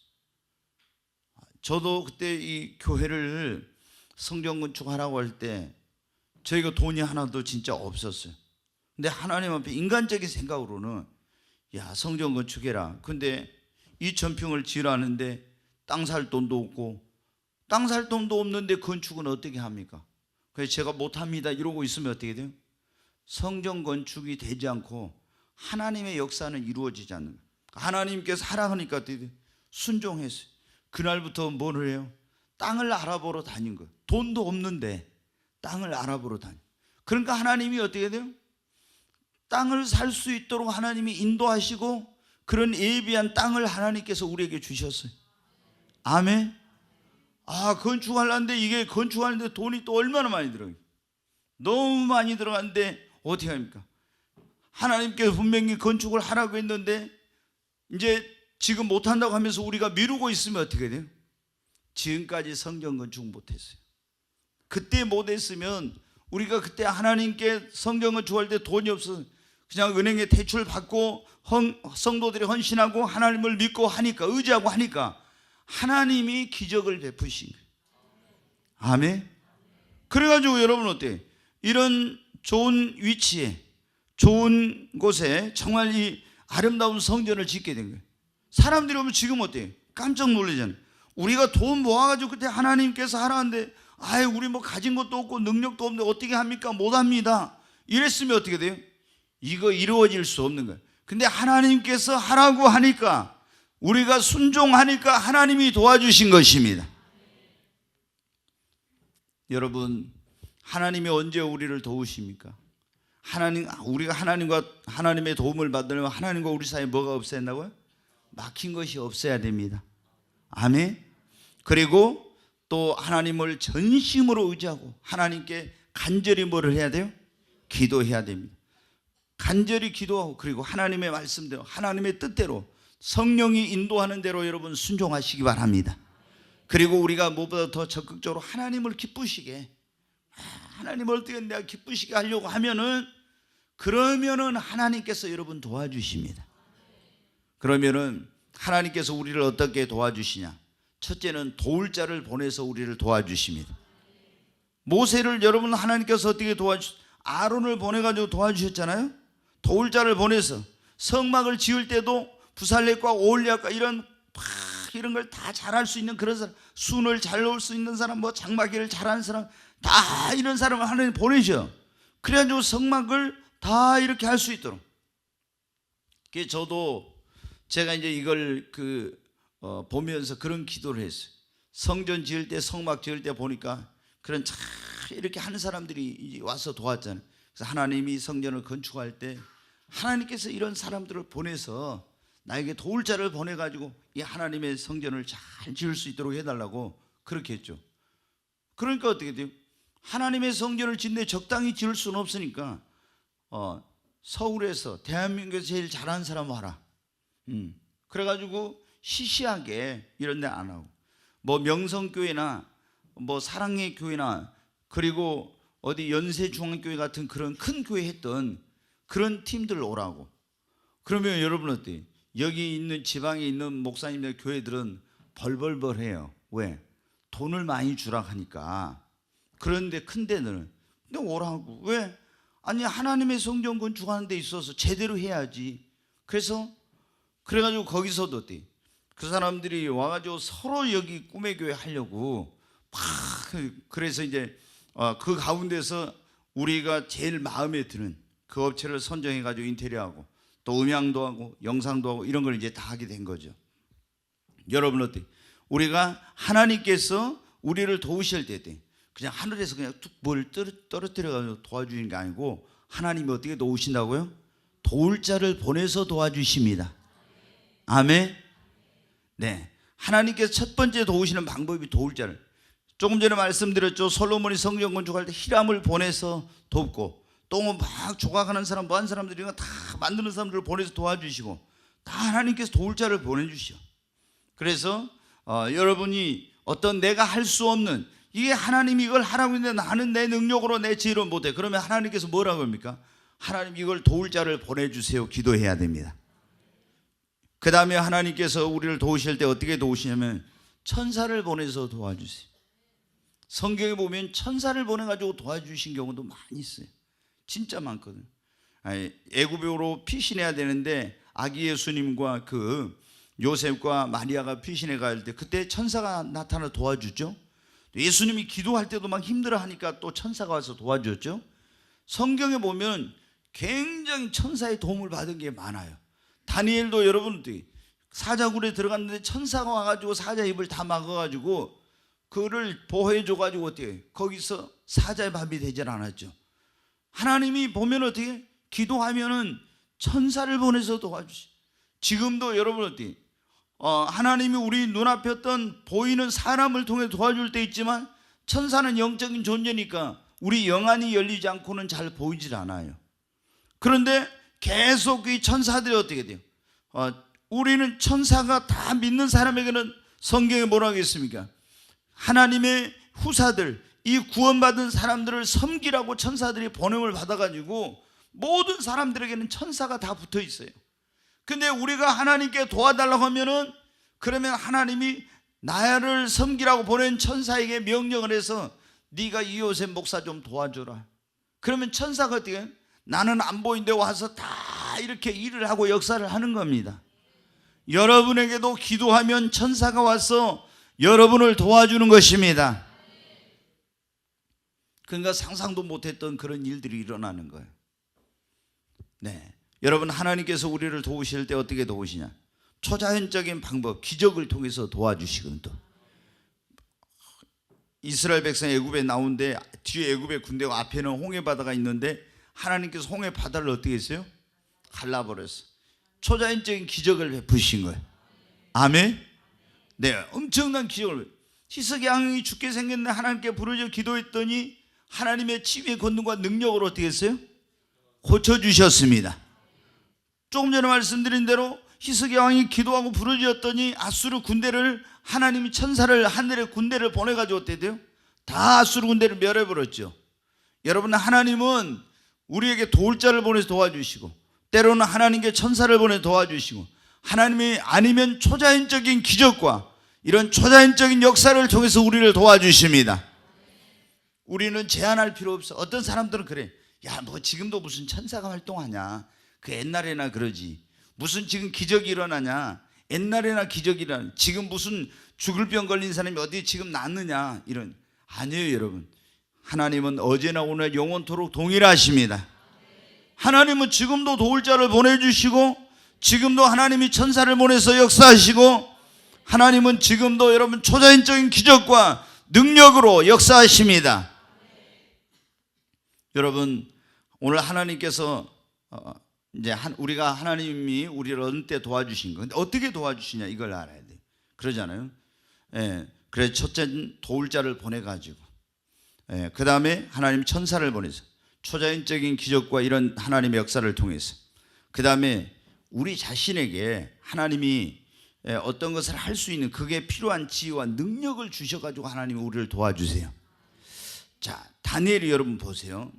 저도 그때 이 교회를 성전 건축하라고 할 때 저희가 돈이 하나도 진짜 없었어요. 근데 하나님 앞에 인간적인 생각으로는 야, 성전 건축해라. 근데 2,000평을 지으라는데 땅 살 돈도 없고, 땅 살 돈도 없는데 건축은 어떻게 합니까? 그래서 제가 못합니다 이러고 있으면 어떻게 돼요? 성전 건축이 되지 않고 하나님의 역사는 이루어지지 않는 거예요. 하나님께서 하라니까 어떻게 돼요? 순종했어요. 그날부터 뭘 해요? 땅을 알아보러 다닌 거예요. 돈도 없는데 땅을 알아보러 다닌. 그러니까 하나님이 어떻게 돼요? 땅을 살 수 있도록 하나님이 인도하시고 그런 예비한 땅을 하나님께서 우리에게 주셨어요. 아멘. 건축하려는데 이게 건축하는데 돈이 또 얼마나 많이 들어요. 너무 많이 들어갔는데 어떻게 합니까? 하나님께서 분명히 건축을 하라고 했는데 이제 지금 못한다고 하면서 우리가 미루고 있으면 어떻게 돼요? 지금까지 성전 건축 못했어요. 그때 못했으면 우리가 그때 하나님께 성전 건축할 때 돈이 없어서 그냥 은행에 대출 받고 성도들이 헌신하고 하나님을 믿고 하니까, 의지하고 하니까 하나님이 기적을 베푸신 거예요. 아멘. 그래가지고 여러분 어때요? 이런 좋은 위치에 좋은 곳에 정말 이 아름다운 성전을 짓게 된 거예요. 사람들이 오면 지금 어때요? 깜짝 놀라잖아요. 우리가 돈 모아가지고 그때 하나님께서 하라는데 우리 뭐 가진 것도 없고 능력도 없는데 어떻게 합니까? 못합니다. 이랬으면 어떻게 돼요? 이거 이루어질 수 없는 거예요. 근데 하나님께서 하라고 하니까, 우리가 순종하니까 하나님이 도와주신 것입니다. 여러분, 하나님이 언제 우리를 도우십니까? 우리가 하나님의 도움을 받으려면 하나님과 우리 사이에 뭐가 없어야 한다고요? 막힌 것이 없어야 됩니다. 아멘. 그리고 또 하나님을 전심으로 의지하고 하나님께 간절히 뭐를 해야 돼요? 기도해야 됩니다. 간절히 기도하고, 그리고 하나님의 말씀대로, 하나님의 뜻대로, 성령이 인도하는 대로 여러분 순종하시기 바랍니다. 그리고 우리가 무엇보다 더 적극적으로 하나님을 기쁘시게, 하나님을 어떻게 내가 기쁘시게 하려고 하면은, 그러면은 하나님께서 여러분 도와주십니다. 그러면은 하나님께서 우리를 어떻게 도와주시냐? 첫째는 도울 자를 보내서 우리를 도와주십니다. 모세를 여러분 하나님께서 어떻게 아론을 보내가지고 도와주셨잖아요. 도울 자를 보내서 성막을 지을 때도 부살렛과 오홀리압과 이런 걸 다 잘할 수 있는 그런 사람, 순을 잘 놓을 수 있는 사람, 뭐 장막기를 잘하는 사람, 다 이런 사람을 하나님 보내셔. 그래가지고 성막을 다 이렇게 할 수 있도록. 저도 제가 이제 이걸 보면서 그런 기도를 했어요. 성전 지을 때, 성막 지을 때 보니까 그런 참 이렇게 하는 사람들이 와서 도왔잖아요. 그래서 하나님이 성전을 건축할 때 하나님께서 이런 사람들을 보내서 나에게 도울 자를 보내가지고 이 하나님의 성전을 잘 지을 수 있도록 해달라고 그렇게 했죠. 그러니까 어떻게 돼요? 하나님의 성전을 짓는데 적당히 지을 수는 없으니까 서울에서 대한민국에서 제일 잘하는 사람 와라. 그래가지고 시시하게 이런 데 안 하고 뭐 명성교회나 뭐 사랑의 교회나 그리고 어디 연세중앙교회 같은 그런 큰 교회 했던 그런 팀들 오라고. 그러면 여러분 어때요? 여기 있는 지방에 있는 목사님들 교회들은 벌벌벌해요. 왜? 돈을 많이 주라 하니까. 그런데 큰 데는 근데 오라고. 왜? 아니 하나님의 성전 건축하는 데 있어서 제대로 해야지. 그래가지고 거기서도 어때? 그 사람들이 와가지고 서로 여기 꿈의 교회 하려고 막 그래서 이제 그 가운데서 우리가 제일 마음에 드는 그 업체를 선정해가지고 인테리어하고 또 음향도 하고 영상도 하고 이런 걸 이제 다 하게 된 거죠. 여러분 어때? 우리가 하나님께서 우리를 도우실 때 그냥 하늘에서 그냥 툭 뭘 떨어뜨려가지고 도와주는 게 아니고 하나님이 어떻게 도우신다고요? 도울 자를 보내서 도와주십니다. 아멘. 네, 하나님께서 첫 번째 도우시는 방법이 도울 자를. 조금 전에 말씀드렸죠. 솔로몬이 성전 건축할 때 히람을 보내서 돕고 또 막 조각하는 사람, 뭐한 사람들이 다 만드는 사람들을 보내서 도와주시고 다 하나님께서 도울 자를 보내주시오. 그래서 여러분이 어떤 내가 할 수 없는 이게 하나님이 이걸 하라고 했는데 나는 내 능력으로 내 지혜로 못해. 그러면 하나님께서 뭐라고 합니까? 하나님 이걸 도울 자를 보내주세요. 기도해야 됩니다. 그 다음에 하나님께서 우리를 도우실 때 어떻게 도우시냐면 천사를 보내서 도와주세요. 성경에 보면 천사를 보내가지고 도와주신 경우도 많이 있어요. 진짜 많거든요. 애굽으로 피신해야 되는데 아기 예수님과 그 요셉과 마리아가 피신해 갈 때 그때 천사가 나타나 도와주죠. 예수님이 기도할 때도 막 힘들어하니까 또 천사가 와서 도와줬죠. 성경에 보면 굉장히 천사의 도움을 받은 게 많아요. 다니엘도 여러분 사자굴에 들어갔는데 천사가 와가지고 사자 입을 다 막아가지고 그를 보호해줘가지고 어떻게 거기서 사자의 밥이 되질 않았죠. 하나님이 보면 어떻게 기도하면은 천사를 보내서 도와주시. 지금도 여러분 어떻게 하나님이 우리 눈앞에 어떤 보이는 사람을 통해 도와줄 때 있지만 천사는 영적인 존재니까 우리 영안이 열리지 않고는 잘 보이질 않아요. 그런데 계속 이 천사들이 어떻게 돼요? 우리는 천사가 다 믿는 사람에게는 성경에 뭐라고 했습니까? 하나님의 후사들, 이 구원받은 사람들을 섬기라고 천사들이 보냄을 받아가지고 모든 사람들에게는 천사가 다 붙어 있어요. 근데 우리가 하나님께 도와달라고 하면은 그러면 하나님이 나를 섬기라고 보낸 천사에게 명령을 해서 네가 이요셉 목사 좀 도와줘라. 그러면 천사가 어떻게 해요? 나는 안 보이는데 와서 다 이렇게 일을 하고 역사를 하는 겁니다. 여러분에게도 기도하면 천사가 와서 여러분을 도와주는 것입니다. 그러니까 상상도 못했던 그런 일들이 일어나는 거예요. 네, 여러분 하나님께서 우리를 도우실 때 어떻게 도우시냐? 초자연적인 방법, 기적을 통해서 도와주시거든. 또 이스라엘 백성이 애굽에 나오는데 뒤에 애굽의 군대가 앞에는 홍해 바다가 있는데 하나님께서 홍해 바다를 어떻게 했어요? 갈라버렸어. 초자연적인 기적을 베푸신 거예요. 아멘. 네, 엄청난 기적을. 희석의 양이 죽게 생겼는데 하나님께 부르짖어 기도했더니 하나님의 치유의 권능과 능력으로 어떻게 했어요? 고쳐주셨습니다. 조금 전에 말씀드린 대로 희석의 왕이 기도하고 부르짖었더니 아수르 군대를 하나님이 천사를 하늘의 군대를 보내가지고 어떻게 돼요? 다 아수르 군대를 멸해버렸죠. 여러분 하나님은 우리에게 도울 자를 보내서 도와주시고 때로는 하나님께 천사를 보내서 도와주시고 하나님이 아니면 초자연적인 기적과 이런 초자연적인 역사를 통해서 우리를 도와주십니다. 우리는 제한할 필요 없어. 어떤 사람들은 그래. 야, 뭐 지금도 무슨 천사가 활동하냐. 그 옛날에나 그러지. 무슨 지금 기적이 일어나냐. 옛날에나 기적이 일어나냐. 지금 무슨 죽을 병 걸린 사람이 어디 지금 낫느냐. 이런. 아니에요 여러분. 하나님은 어제나 오늘 영원토록 동일하십니다. 하나님은 지금도 도울 자를 보내주시고 지금도 하나님이 천사를 보내서 역사하시고 하나님은 지금도 여러분 초자연적인 기적과 능력으로 역사하십니다. 여러분 오늘 하나님께서 이제 우리가 하나님이 우리를 어느 때 도와주신 거. 근데 어떻게 도와주시냐 이걸 알아야 돼. 그러잖아요. 예. 그래서 첫째는 도울 자를 보내가지고 그 다음에 하나님 천사를 보내서 초자연적인 기적과 이런 하나님의 역사를 통해서, 그 다음에 우리 자신에게 하나님이 어떤 것을 할 수 있는 그게 필요한 지혜와 능력을 주셔가지고 하나님이 우리를 도와주세요. 자, 다니엘이 여러분 보세요.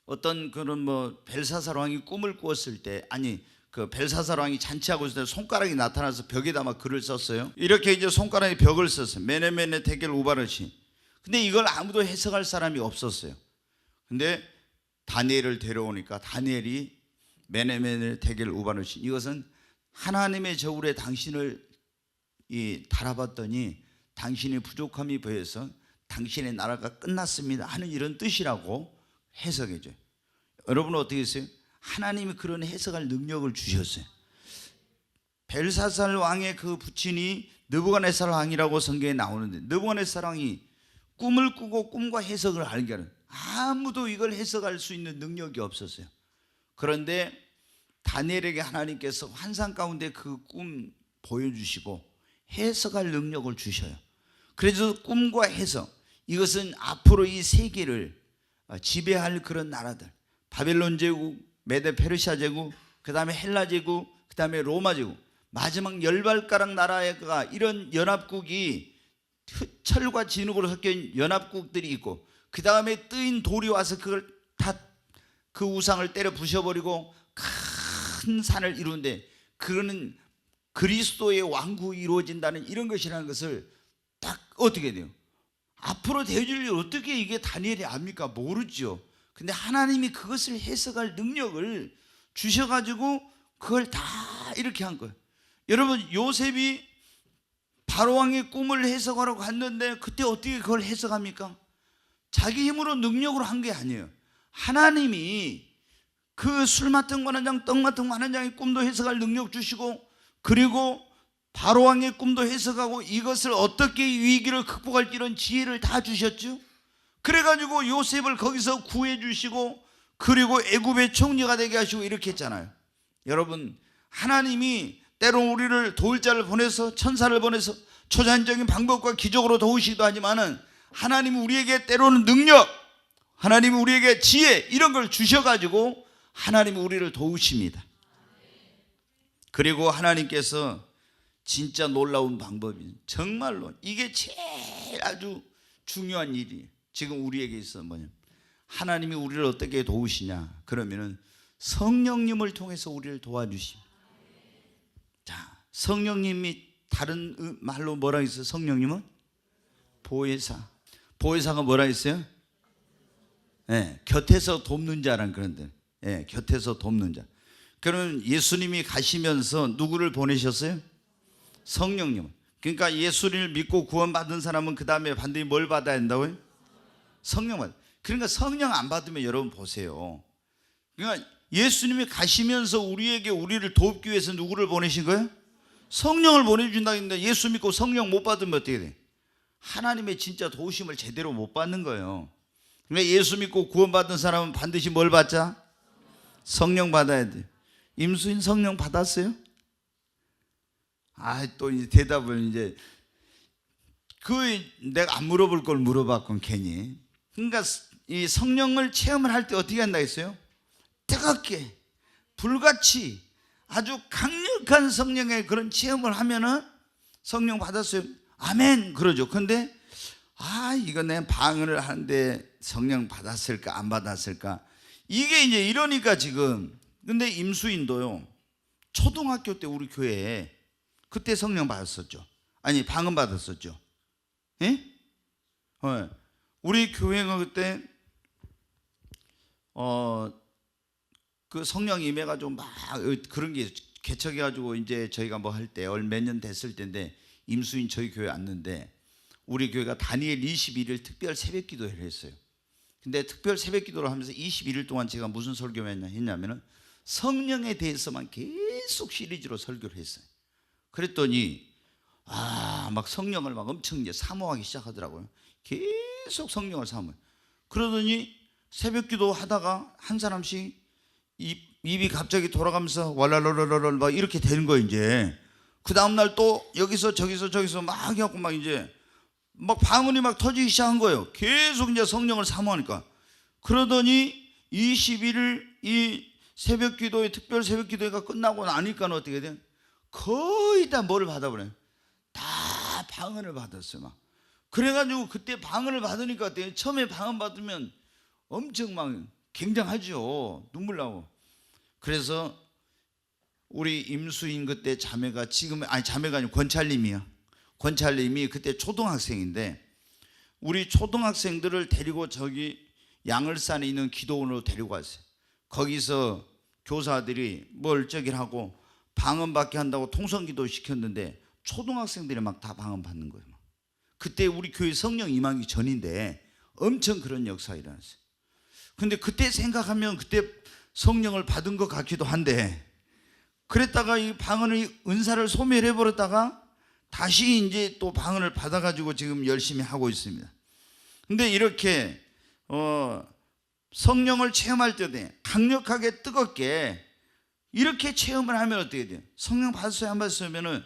어떤 그런 뭐 벨사살 왕이 꿈을 꾸었을 때, 아니 그 벨사살 왕이 잔치하고 있을 때 손가락이 나타나서 벽에다 막 글을 썼어요. 이렇게 이제 손가락에 벽을 썼어요. 메네메네 테겔 우바르시. 근데 이걸 아무도 해석할 사람이 없었어요. 근데 다니엘을 데려오니까 다니엘이 메네메네 테겔 우바르시, 이것은 하나님의 저울에 당신을 달아봤더니 당신의 부족함이 보여서 당신의 나라가 끝났습니다 하는 이런 뜻이라고 해석해줘요. 여러분은 어떻게 했어요? 하나님이 그런 해석할 능력을 주셨어요. 벨사살 왕의 그 부친이 느부갓네살 왕이라고 성경에 나오는데, 느부갓네살 왕이 꿈을 꾸고 꿈과 해석을 하는 게 아니라 아무도 이걸 해석할 수 있는 능력이 없었어요. 그런데 다니엘에게 하나님께서 환상 가운데 그 꿈 보여주시고 해석할 능력을 주셔요. 그래서 꿈과 해석, 이것은 앞으로 이 세계를 지배할 그런 나라들, 바벨론 제국, 메데 페르시아 제국, 그 다음에 헬라 제국, 그 다음에 로마 제국, 마지막 10발가락 나라가 이런 연합국이 철과 진흙으로 섞여있는 연합국들이 있고, 그 다음에 뜨인 돌이 와서 그걸 다 그 우상을 때려 부셔버리고 큰 산을 이루는데, 그거는 그리스도의 왕국이 이루어진다는 이런 것이라는 것을 딱 어떻게 돼요? 앞으로 될 일이 어떻게 이게 다니엘이 압니까? 모르죠. 근데 하나님이 그것을 해석할 능력을 주셔가지고 그걸 다 이렇게 한 거예요. 여러분, 요셉이 바로왕의 꿈을 해석하라고 갔는데 그때 어떻게 그걸 해석합니까? 자기 힘으로 능력으로 한 게 아니에요. 하나님이 그 술 맡은 관원장, 떡 맡은 관원장의 꿈도 해석할 능력 주시고, 그리고 바로왕의 꿈도 해석하고 이것을 어떻게 위기를 극복할지 이런 지혜를 다 주셨죠. 그래가지고 요셉을 거기서 구해 주시고, 그리고 애굽의 총리가 되게 하시고 이렇게 했잖아요. 여러분, 하나님이 때로 우리를 도울 자를 보내서, 천사를 보내서 초자연적인 방법과 기적으로 도우시기도 하지만은 하나님이 우리에게 때로는 능력, 하나님이 우리에게 지혜, 이런 걸 주셔가지고 하나님이 우리를 도우십니다. 그리고 하나님께서 진짜 놀라운 방법이, 정말로 이게 제일 아주 중요한 일이에요. 지금 우리에게 있어 뭐냐면, 하나님이 우리를 어떻게 도우시냐 그러면은 성령님을 통해서 우리를 도와주십니다. 자, 성령님이 다른 말로 뭐라 했어요? 성령님은 보혜사. 보혜사가 뭐라 했어요? 곁에서 돕는 자란 그런 데. 곁에서 돕는 자. 그러면 예수님이 가시면서 누구를 보내셨어요? 성령님을. 그러니까 예수님을 믿고 구원받은 사람은 그 다음에 반드시 뭘 받아야 된다고요? 성령 받아요. 그러니까 성령 안 받으면 여러분 보세요. 그러니까 예수님이 가시면서 우리를 돕기 위해서 누구를 보내신 거예요? 성령을 보내준다 했는데 예수 믿고 성령 못 받으면 어떻게 돼? 하나님의 진짜 도우심을 제대로 못 받는 거예요. 그러니까 예수 믿고 구원받은 사람은 반드시 뭘 받자? 성령 받아야 돼. 임수인 성령 받았어요? 또 이제 대답을 이제 내가 안 물어볼 걸 물어봤건 괜히. 그러니까 이 성령을 체험을 할 때 어떻게 한다 했어요? 뜨겁게, 불같이 아주 강력한 성령의 그런 체험을 하면은 성령 받았어요. 아멘 그러죠. 근데 이거 내 방언을 하는데 성령 받았을까 안 받았을까, 이게 이제 이러니까 지금. 근데 임수인도요, 초등학교 때 우리 교회에 그때 성령 받았었죠. 아니 방언 받았었죠. 예? 우리 교회가 그때 그 성령 임해가지고 막 그런 게 개척해가지고 이제 저희가 뭐 할 때 몇 년 됐을 때인데, 임수인 저희 교회 왔는데 우리 교회가 다니엘 21일 특별 새벽 기도회를 했어요. 근데 특별 새벽 기도를 하면서 21일 동안 제가 무슨 설교를 했냐면은 성령에 대해서만 계속 시리즈로 설교를 했어요. 그랬더니 막 성령을 막 엄청 이제 사모하기 시작하더라고요. 계속 성령을 사모해요. 그러더니 새벽 기도 하다가 한 사람씩 입이 갑자기 돌아가면서 왈랄랄랄랄 막 이렇게 되는 거예요. 이제 그 다음날 또 여기서 저기서 막 해갖고 막 이제 막 방언이 막 터지기 시작한 거예요. 계속 이제 성령을 사모하니까. 그러더니 21일 이 새벽 기도회, 특별 새벽 기도회가 끝나고 나니까 어떻게 돼? 거의 다 뭐를 받아버려요? 다 방언을 받았어요. 막. 그래가지고 그때 방언을 받으니까 어때요? 처음에 방언 받으면 엄청 막 굉장하죠. 눈물 나고. 그래서 우리 임수인 그때 자매가 지금, 아니 자매가 아니고 권찰님이야. 권찰님이 그때 초등학생인데 우리 초등학생들을 데리고 저기 양을산에 있는 기도원으로 데리고 왔어요. 거기서 교사들이 뭘 저기를 하고 방언 받게 한다고 통성기도 시켰는데 초등학생들이 막 다 방언 받는 거예요. 그때 우리 교회 성령 임하기 전인데 엄청 그런 역사가 일어났어요. 근데 그때 생각하면 그때 성령을 받은 것 같기도 한데, 그랬다가 이 방언의 은사를 소멸해 버렸다가 다시 이제 또 방언을 받아가지고 지금 열심히 하고 있습니다. 근데 이렇게 성령을 체험할 때 강력하게 뜨겁게 이렇게 체험을 하면 어떻게 돼요? 성령 받았어요 안 받았으면은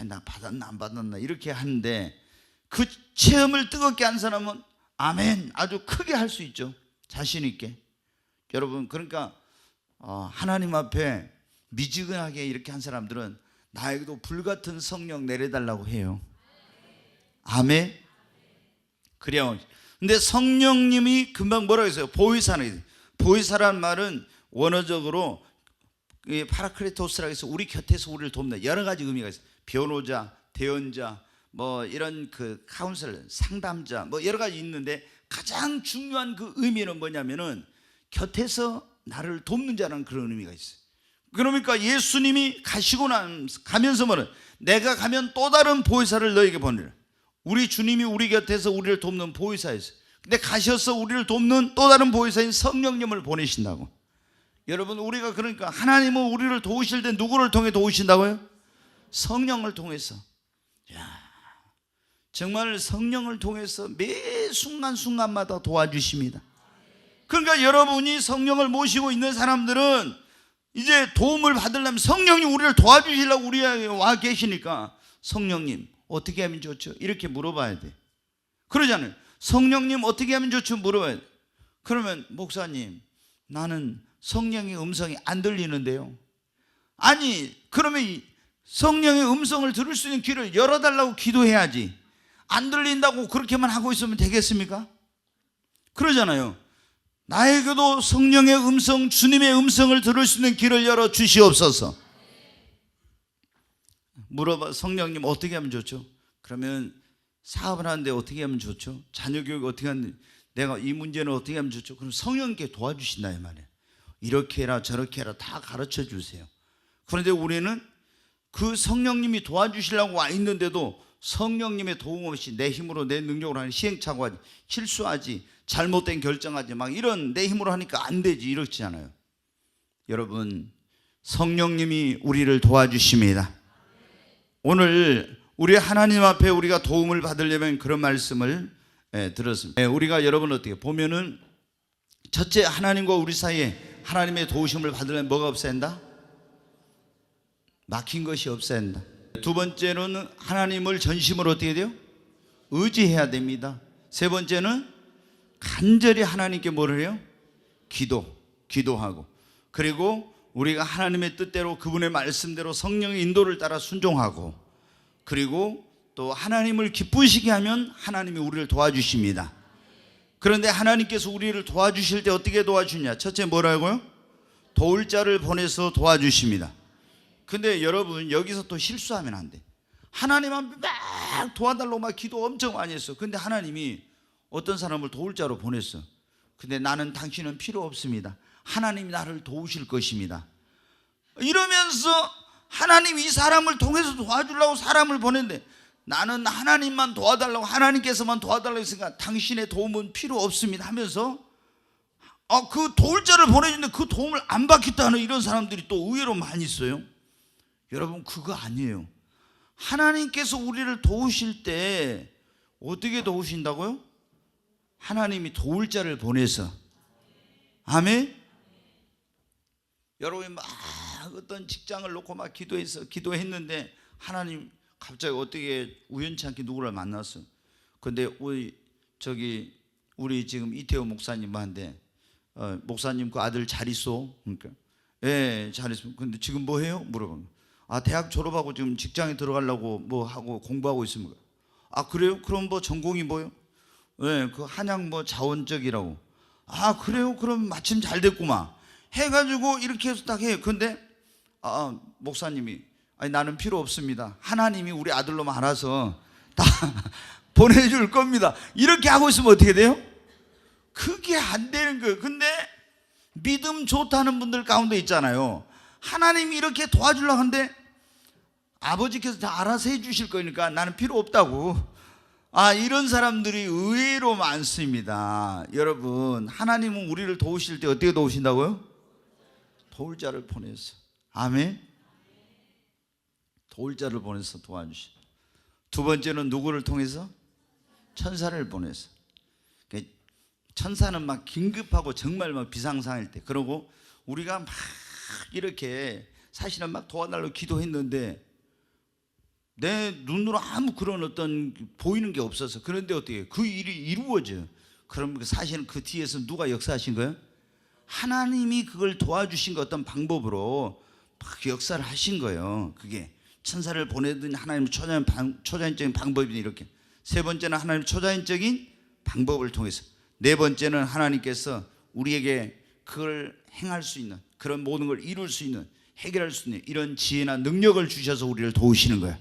나 받았나 안 받았나 이렇게 하는데, 그 체험을 뜨겁게 한 사람은 아멘 아주 크게 할 수 있죠. 자신 있게. 여러분, 그러니까 하나님 앞에 미지근하게 이렇게 한 사람들은 나에게도 불같은 성령 내려달라고 해요. 아멘. 그래요. 근데 성령님이 금방 뭐라고 했어요? 보이사는. 보이사란 말은 원어적으로 파라크레토스라고 해서 우리 곁에서 우리를 돕는 여러 가지 의미가 있어요. 변호자, 대언자, 뭐 이런 그 카운슬러, 상담자, 뭐 여러 가지 있는데 가장 중요한 그 의미는 뭐냐면은 곁에서 나를 돕는 자라는 그런 의미가 있어요. 그러니까 예수님이 가면서 뭐는 내가 가면 또 다른 보혜사를 너에게 보내라. 우리 주님이 우리 곁에서 우리를 돕는 보혜사였어요. 근데 가셔서 우리를 돕는 또 다른 보혜사인 성령님을 보내신다고. 여러분, 우리가 그러니까 하나님은 우리를 도우실 때 누구를 통해 도우신다고요? 성령을 통해서. 야, 정말 성령을 통해서 매 순간순간마다 도와주십니다. 그러니까 여러분이 성령을 모시고 있는 사람들은 이제 도움을 받으려면 성령님 우리를 도와주시려고 우리에게 와 계시니까 성령님 어떻게 하면 좋죠? 이렇게 물어봐야 돼. 그러잖아요. 성령님 어떻게 하면 좋죠? 물어봐야 돼. 그러면 목사님 나는 성령의 음성이 안 들리는데요. 아니, 그러면 성령의 음성을 들을 수 있는 귀를 열어달라고 기도해야지. 안 들린다고 그렇게만 하고 있으면 되겠습니까? 그러잖아요. 나에게도 성령의 음성, 주님의 음성을 들을 수 있는 길을 열어 주시옵소서. 물어봐. 성령님 어떻게 하면 좋죠? 그러면 사업을 하는데 어떻게 하면 좋죠? 자녀 교육 어떻게 하는데 내가 이 문제는 어떻게 하면 좋죠? 그럼 성령님께 도와주신다 이 말이에요. 이렇게 해라 저렇게 해라 다 가르쳐 주세요. 그런데 우리는 그 성령님이 도와주시려고 와 있는데도 성령님의 도움 없이 내 힘으로 내 능력으로 하는 시행착오하지, 실수하지, 잘못된 결정하지, 막 이런 내 힘으로 하니까 안 되지, 이렇잖아요. 여러분, 성령님이 우리를 도와주십니다. 오늘 우리 하나님 앞에 우리가 도움을 받으려면 그런 말씀을 들었습니다. 우리가 여러분 어떻게 보면은 첫째, 하나님과 우리 사이에 하나님의 도우심을 받으려면 뭐가 없어야 한다? 막힌 것이 없어야 한다. 두 번째로는 하나님을 전심으로 어떻게 돼요? 의지해야 됩니다. 세 번째는 간절히 하나님께 뭐를 해요? 기도하고, 그리고 우리가 하나님의 뜻대로 그분의 말씀대로 성령의 인도를 따라 순종하고, 그리고 또 하나님을 기쁘시게 하면 하나님이 우리를 도와주십니다. 그런데 하나님께서 우리를 도와주실 때 어떻게 도와주냐? 첫째 뭐라고요? 도울 자를 보내서 도와주십니다. 근데 여러분, 여기서 또 실수하면 안 돼. 하나님은 막 도와달라고 막 기도 엄청 많이 했어. 근데 하나님이 어떤 사람을 도울 자로 보냈어. 근데 나는 당신은 필요 없습니다. 하나님이 나를 도우실 것입니다. 이러면서 하나님이 이 사람을 통해서 도와주려고 사람을 보냈는데 나는 하나님만 도와달라고, 하나님께서만 도와달라고 했으니까 당신의 도움은 필요 없습니다 하면서 그 도울 자를 보내주는데 그 도움을 안 받겠다는 이런 사람들이 또 의외로 많이 있어요. 여러분, 그거 아니에요. 하나님께서 우리를 도우실 때 어떻게 도우신다고요? 하나님이 도울 자를 보내서. 아멘. 여러분이 막 어떤 직장을 놓고 막 기도했는데 하나님 갑자기 어떻게 우연치 않게 누구를 만났어. 근데 우리 지금 이태호 목사님한테 목사님 그 아들 잘 있어? 그러니까 예, 잘 있어. 근데 지금 뭐 해요? 물어보면 대학 졸업하고 지금 직장에 들어가려고 뭐 하고 공부하고 있습니다. 그래요? 그럼 뭐 전공이 뭐요? 예, 그 한양 뭐 자원적이라고. 그래요? 그럼 마침 잘 됐구만 해가지고 이렇게 해서 딱 해요. 근데 목사님이 나는 필요 없습니다. 하나님이 우리 아들로만 알아서 다 보내줄 겁니다. 이렇게 하고 있으면 어떻게 돼요? 그게 안 되는 거예요. 근데 믿음 좋다는 분들 가운데 있잖아요. 하나님이 이렇게 도와주려고 하는데 아버지께서 다 알아서 해주실 거니까 나는 필요 없다고. 이런 사람들이 의외로 많습니다. 여러분, 하나님은 우리를 도우실 때 어떻게 도우신다고요? 도울 자를 보내서. 아멘. 도울 자를 보내서 도와주시. 두 번째는 누구를 통해서? 천사를 보내서. 천사는 막 긴급하고 정말 막 비상상일 때, 그러고 우리가 막 이렇게 사실은 막 도와달라고 기도했는데 내 눈으로 아무 그런 어떤 보이는 게 없어서, 그런데 어떻게 그 일이 이루어져요. 그럼 사실은 그 뒤에서 누가 역사하신 거예요? 하나님이 그걸 도와주신 거 어떤 방법으로 막 역사를 하신 거예요. 그게 천사를 보내든 하나님 초자연적인 방법이 이렇게. 세 번째는 하나님 초자연적인 방법을 통해서. 네 번째는 하나님께서 우리에게 그걸 행할 수 있는, 그런 모든 걸 이룰 수 있는, 해결할 수 있는 이런 지혜나 능력을 주셔서 우리를 도우시는 거예요.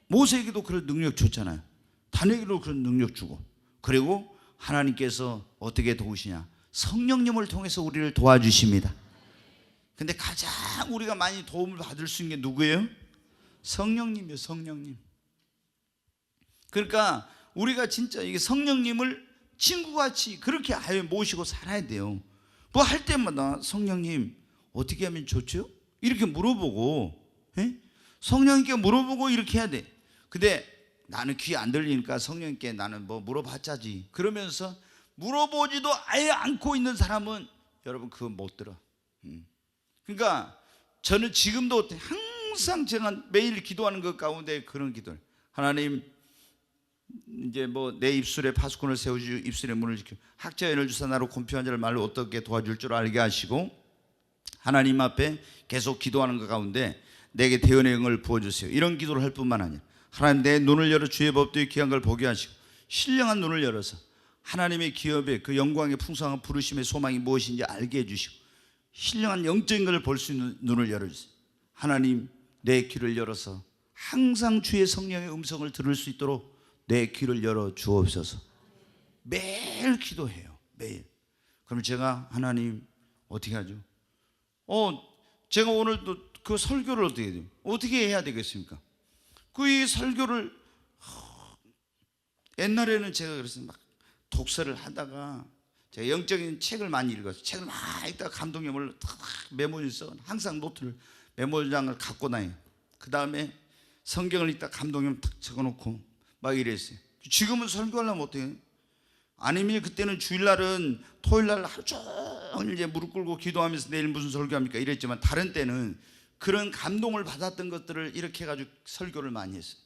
모세에게도 그런 능력 줬잖아요. 다니엘에게도 그런 능력 주고. 그리고 하나님께서 어떻게 도우시냐? 성령님을 통해서 우리를 도와주십니다. 근데 가장 우리가 많이 도움을 받을 수 있는 게 누구예요? 성령님이요, 성령님. 그러니까 우리가 진짜 이게 성령님을 친구같이 그렇게 아예 모시고 살아야 돼요. 뭐 할 때마다 성령님 어떻게 하면 좋죠? 이렇게 물어보고, 성령님께 물어보고 이렇게 해야 돼. 근데 나는 귀 안 들리니까 성령님께 나는 뭐 물어봤자지, 그러면서 물어보지도 아예 않고 있는 사람은 여러분 그거 못 들어. 그러니까 저는 지금도 항상 제가 매일 기도하는 것 가운데 그런 기도를, 하나님 이제 뭐 내 입술에 파수꾼을 세우시고 입술에 문을 지키고 학자연을 주사 나로 곤피한 자를 말로 어떻게 도와줄 줄 알게 하시고, 하나님 앞에 계속 기도하는 것 가운데 내게 대언의 영을 부어주세요. 이런 기도를 할 뿐만 아니라 하나님 내 눈을 열어 주의 법도의 귀한 걸 보게 하시고 신령한 눈을 열어서 하나님의 기업의 그 영광의 풍성한 부르심의 소망이 무엇인지 알게 해주시고 신령한 영적인 걸 볼 수 있는 눈을 열어주세요. 하나님 내 귀를 열어서 항상 주의 성령의 음성을 들을 수 있도록 내 귀를 열어 주옵소서. 매일 기도해요. 매일. 그럼 제가 하나님 어떻게 하죠? 제가 오늘도 그 설교를 어떻게 해야 돼요? 어떻게 해야 되겠습니까? 그 이 설교를 옛날에는 제가 그래서 막 독서를 하다가 제가 영적인 책을 많이 읽어서 책을 막 읽다가 감동님을 탁 메모를 써 항상 노트를 메모장을 갖고 다녀요. 그 다음에 성경을 읽다 감동님 탁 적어놓고 막 이랬어요. 지금은 설교하려면 어떻게 해요? 아니면 그때는 주일날은 토요일날 하루 종일 이제 무릎 꿇고 기도하면서 내일 무슨 설교합니까 이랬지만, 다른 때는 그런 감동을 받았던 것들을 이렇게 해가지고 설교를 많이 했어요.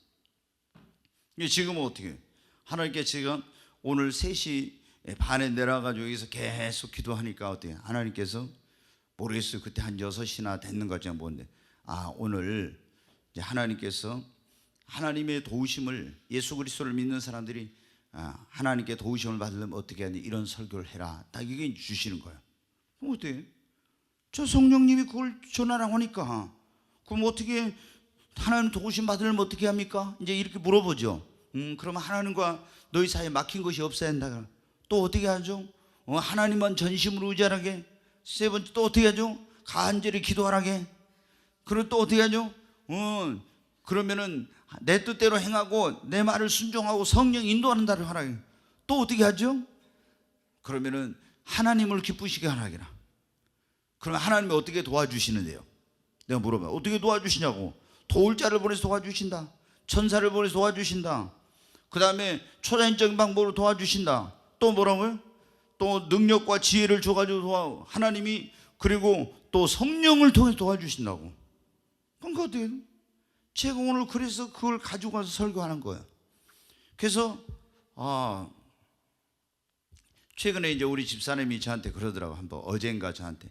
지금은 어떻게 해요? 하나님께 지금 오늘 3시 반에 내려가지고 여기서 계속 기도하니까 어때요? 하나님께서 모르겠어요. 그때 한 6시나 됐는 거죠. 뭔데? 오늘 이제 하나님께서 하나님의 도우심을, 예수 그리스도를 믿는 사람들이 하나님께 도우심을 받으려면 어떻게 하니? 이런 설교를 해라. 딱 이게 주시는 거예요. 그럼 어때요? 저 성령님이 그걸 전하라고 하니까, 그럼 어떻게 하나님 도우심 받으려면 어떻게 합니까? 이제 이렇게 물어보죠. 그러면 하나님과 너희 사이에 막힌 것이 없어야 한다. 또 어떻게 하죠? 하나님만 전심으로 의지하라게. 세 번째 또 어떻게 하죠? 간절히 기도하라게. 그리고 또 어떻게 하죠? 그러면은 내 뜻대로 행하고 내 말을 순종하고 성령 인도하는 대로 하라게. 또 어떻게 하죠? 그러면은 하나님을 기쁘시게 하라게라. 그러면 하나님이 어떻게 도와주시는데요? 내가 물어봐요. 어떻게 도와주시냐고. 도울 자를 보내서 도와주신다. 천사를 보내서 도와주신다. 그 다음에 초자연적인 방법으로 도와주신다. 또 뭐라고요? 또 능력과 지혜를 줘가지고 하나님이, 그리고 또 성령을 통해서 도와주신다고. 그럼 그 어떻게? 제가 오늘 그래서 그걸 가지고 가서 설교하는 거예요. 그래서 최근에 이제 우리 집사님이 저한테 그러더라고. 한번 어젠가 저한테,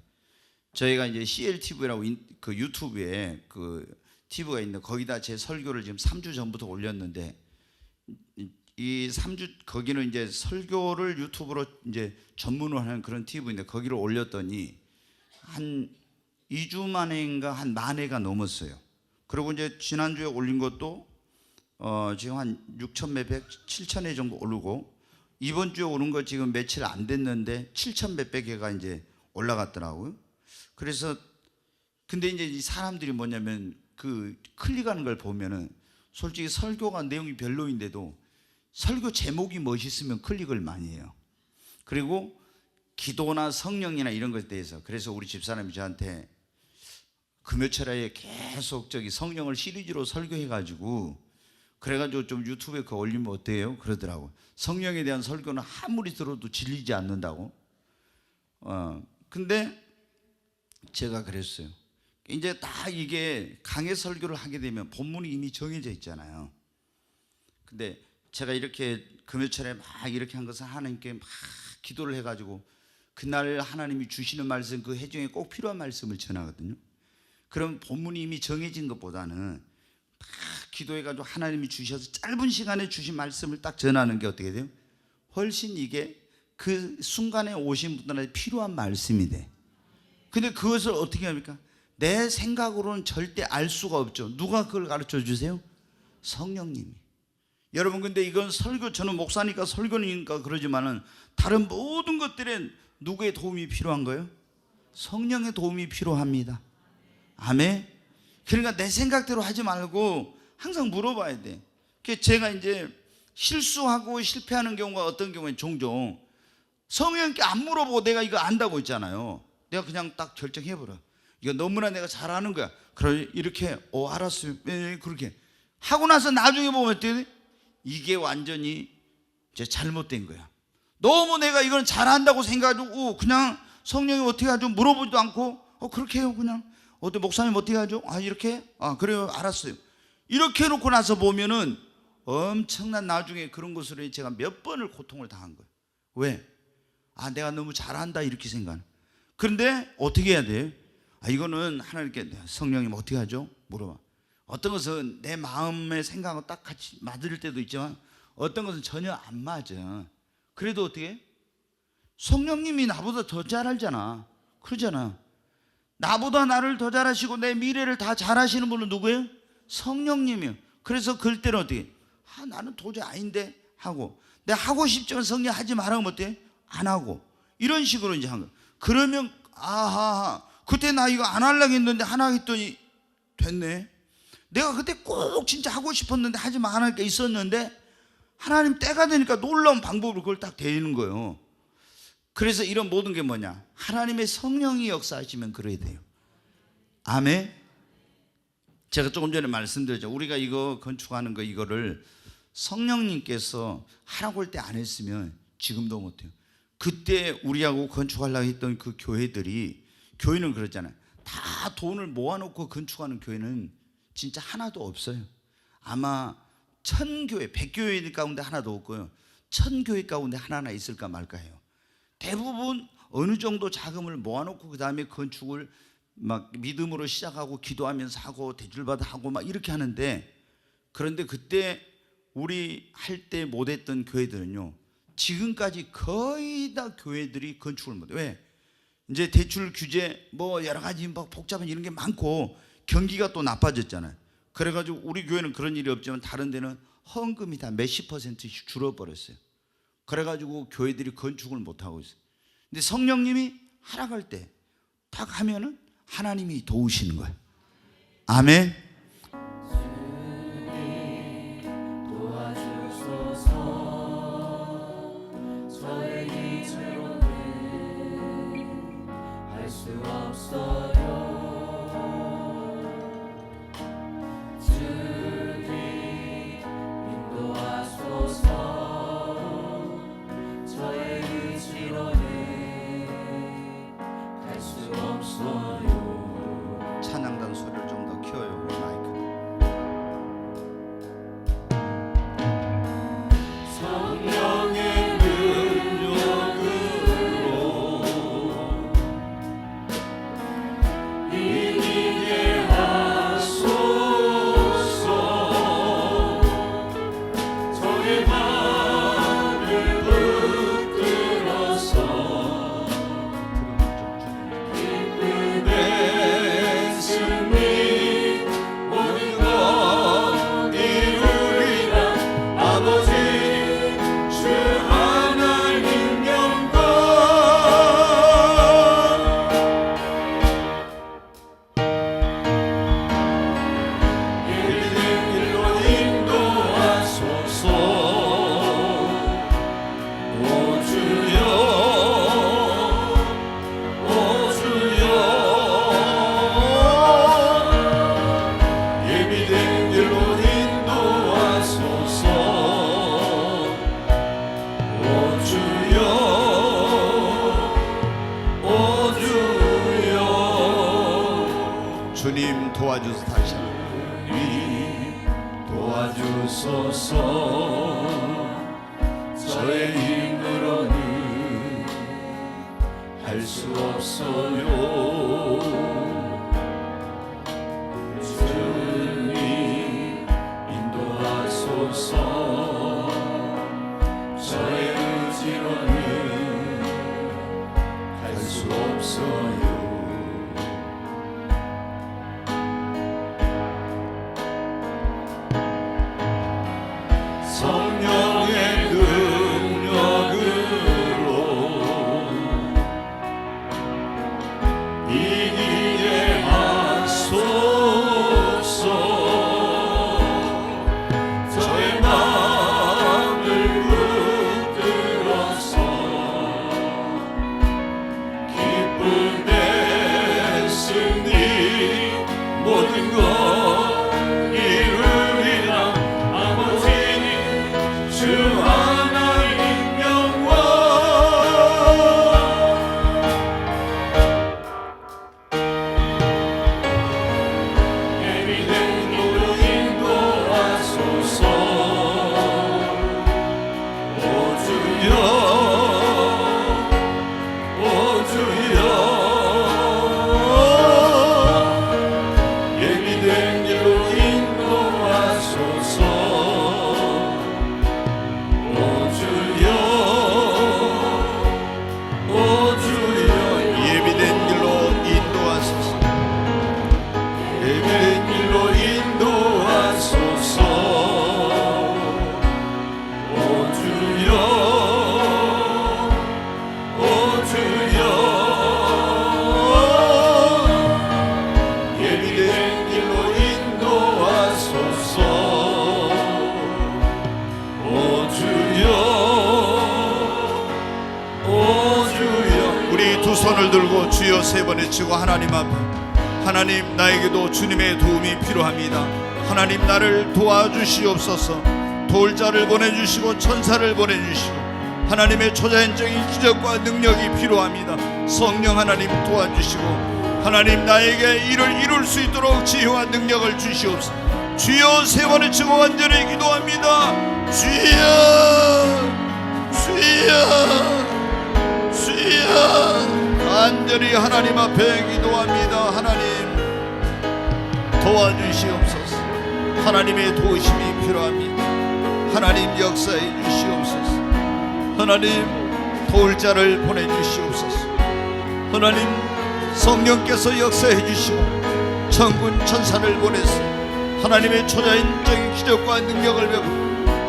저희가 이제 CLTV라고 그 유튜브에 그 TV가 있는데 거기다 제 설교를 지금 3주 전부터 올렸는데, 이 3주 거기는 이제 설교를 유튜브로 이제 전문으로 하는 그런 TV인데 거기를 올렸더니 한 2주 만에인가 한 10,000회가 넘었어요. 그리고 이제 지난주에 올린 것도 지금 한 6천 몇백, 7,000회 정도 오르고, 이번 주에 오른 거 지금 며칠 안 됐는데 7천 몇백 회가 이제 올라갔더라고요. 그래서 근데 이제 이 사람들이 뭐냐면 그 클릭하는 걸 보면은 솔직히 설교가 내용이 별로인데도 설교 제목이 멋있으면 클릭을 많이 해요. 그리고 기도나 성령이나 이런 것에 대해서, 그래서 우리 집사람이 저한테 금요철에 계속 성령을 시리즈로 설교해가지고, 그래가지고 좀 유튜브에 그거 올리면 어때요? 그러더라고. 성령에 대한 설교는 아무리 들어도 질리지 않는다고. 근데 제가 그랬어요. 이제 다 이게 강해 설교를 하게 되면 본문이 이미 정해져 있잖아요. 근데 제가 이렇게 금요철에 막 이렇게 한 것은 하나님께 막 기도를 해가지고 그날 하나님이 주시는 말씀, 그 해중에 꼭 필요한 말씀을 전하거든요. 그럼 본문이 이미 정해진 것보다는 막 기도해가지고 하나님이 주셔서 짧은 시간에 주신 말씀을 딱 전하는 게 어떻게 돼요? 훨씬 이게 그 순간에 오신 분들한테 필요한 말씀이 돼. 근데 그것을 어떻게 합니까? 내 생각으로는 절대 알 수가 없죠. 누가 그걸 가르쳐 주세요? 성령님이. 여러분, 근데 이건 설교, 저는 목사니까 설교니까 그러지만은 다른 모든 것들엔 누구의 도움이 필요한 거예요? 성령의 도움이 필요합니다. 아멘. 그러니까 내 생각대로 하지 말고 항상 물어봐야 돼. 제가 이제 실수하고 실패하는 경우가 어떤 경우에 종종 성령님께 안 물어보고 내가 이거 안다고 했잖아요. 내가 그냥 딱 결정해버려. 이거 너무나 내가 잘하는 거야. 그래 이렇게 알았어요. 그렇게 하고 나서 나중에 보면 어때? 이게 완전히 이제 잘못된 거야. 너무 내가 이건 잘한다고 생각하고 그냥 성령이 어떻게 하죠? 물어보지도 않고 그렇게 해요. 그냥 어때 목사님 어떻게 하죠? 이렇게? 그래요. 알았어요. 이렇게 해놓고 나서 보면은 엄청난 나중에 그런 것으로 제가 몇 번을 고통을 당한 거예요. 왜? 내가 너무 잘한다 이렇게 생각하는. 그런데 어떻게 해야 돼? 이거는 하나님께 성령님 어떻게 하죠? 물어봐. 어떤 것은 내 마음의 생각하고 딱 같이 맞을 때도 있지만 어떤 것은 전혀 안 맞아. 그래도 어떻게 해? 성령님이 나보다 더 잘 알잖아. 그러잖아. 나보다 나를 더 잘하시고 내 미래를 다 잘하시는 분은 누구예요? 성령님이요. 그래서 그럴 때는 어떻게 해? 나는 도저히 아닌데 하고, 내가 하고 싶지만 성령 하지 말라고 하면 어때? 안 하고. 이런 식으로 이제 한 거야. 그러면 그때 나 이거 안 하려고 했는데 하나 했더니 됐네. 내가 그때 꼭 진짜 하고 싶었는데 하지 말할 게 있었는데 하나님 때가 되니까 놀라운 방법으로 그걸 딱 되는 거예요. 그래서 이런 모든 게 뭐냐? 하나님의 성령이 역사하시면 그래야 돼요. 아멘. 제가 조금 전에 말씀드렸죠. 우리가 이거 건축하는 거 이거를 성령님께서 하라고 할 때 안 했으면 지금도 못해요. 그때 우리하고 건축하려고 했던 그 교회들이, 교회는 그렇잖아요. 다 돈을 모아놓고 건축하는 교회는 진짜 하나도 없어요. 아마 1000교회, 100교회 가운데 하나도 없고요. 1000교회 가운데 하나나 있을까 말까 해요. 대부분 어느 정도 자금을 모아놓고 그 다음에 건축을 막 믿음으로 시작하고 기도하면서 하고 대줄받아 하고 막 이렇게 하는데, 그런데 그때 우리 할 때 못했던 교회들은요 지금까지 거의 다 교회들이 건축을 못해. 왜? 이제 대출 규제 뭐 여러 가지 뭐 복잡한 이런 게 많고 경기가 또 나빠졌잖아요. 그래가지고 우리 교회는 그런 일이 없지만 다른 데는 헌금이 다 몇십 %씩 줄어버렸어요. 그래가지고 교회들이 건축을 못하고 있어요. 근데 성령님이 하락할 때 딱 하면은 하나님이 도우시는 거예요. 아멘. 찬양단 소리를 좀 더 키워요. 도와주소. 다시 도와주소서. 저의 힘으로는 할 수 없어요. 주님 인도하소서. 저의 의지로는 할 수 없어요. 성령의 능력으로 이기게 하소서. 저의 마음을 붙들어서 기쁨의 승리 모든 것 이루리라. 아버지 주 하나님 영광. 예비된 길로 인도하소서. 오 주여 오 주여. 예비된 길로 인도하소서. 오 주여 오 주여. 예비된 길로 인도하소서. 예비된 길로 인도하소서. 오 주여 오 주여. 예비된 길로 인도하소서. 오 주여 오 주여. 우리 두 손을 들고 주여 세 번 외치고 하나님 앞에, 하나님 나에게도 주님의 도움이 필요합니다. 하나님 나를 도와주시옵소서. 도울 자를 보내주시고 천사를 보내주시고 하나님의 초자연적인 기적과 능력이 필요합니다. 성령 하나님 도와주시고 하나님 나에게 이를 이룰 수 있도록 지혜와 능력을 주시옵소서. 주여 세 번 외치고 간절히 기도합니다. 주여 주여 주여. 간절히 하나님 앞에 기도합니다. 하나님 도와주시옵소서. 하나님의 도우심이 필요합니다. 하나님 역사해 주시옵소서. 하나님 도울 자를 보내주시옵소서. 하나님 성령께서 역사해 주시고 천군 천사를 보내서 하나님의 초자연적인 기적과 능력을 배우고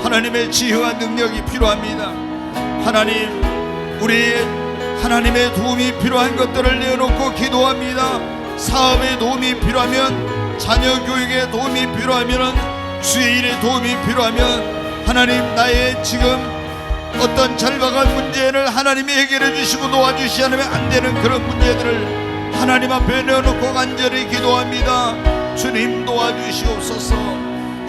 하나님의 지혜와 능력이 필요합니다. 하나님 우리의 하나님의 도움이 필요한 것들을 내어놓고 기도합니다. 사업에 도움이 필요하면, 자녀 교육에 도움이 필요하면, 주의 일에 도움이 필요하면 하나님 나의 지금 어떤 절박한 문제를 하나님이 해결해 주시고 도와주시 않으면 안 되는 그런 문제들을 하나님 앞에 내어놓고 간절히 기도합니다. 주님 도와주시옵소서.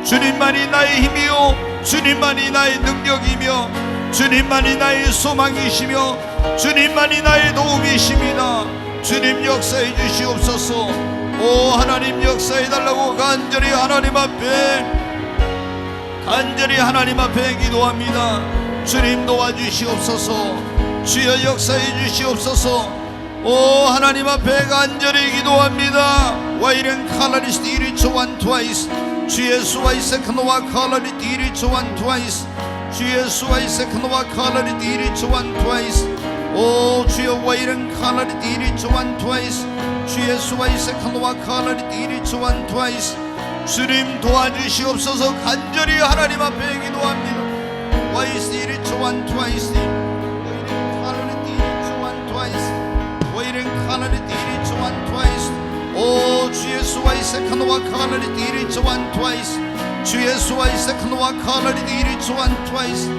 주님만이 나의 힘이요 주님만이 나의 능력이며 주님만이 나의 소망이시며 주님만이 나의 도움이십니다. 주님 역사해 주시옵소서. 오 하나님 역사해 달라고 간절히 하나님 앞에 기도합니다. 주님 도와주시옵소서. 주여 역사해 주시옵소서. 오 하나님 앞에 간절히 기도합니다. 와이른 칼라리스 디리츠 원 트와이스. 주 예수와 이세크노와 칼라리 디리츠 원 트와이스. 주 예수와 이세크노와 칼라리 디리츠 원 트와이스. 오 주여 와이른 칼라리 디리츠 원 트와이스. 주 예수와 이세크노와 칼라리 디리츠 원 트와이스. 주님 도와주시옵소서. 간절히 하나님 앞에 기도합니다. 와이스 디리츠 원 트와이스. 와이른 칼라리 디리츠 원 트와이스. 와이른 칼라리 디리츠 원 트와이스. 오 주 예수와 이세크노와 칼라리 디리츠 원 트와이스. 주 예수와 이세크노와 칼라리 디리츠 원 트와이스.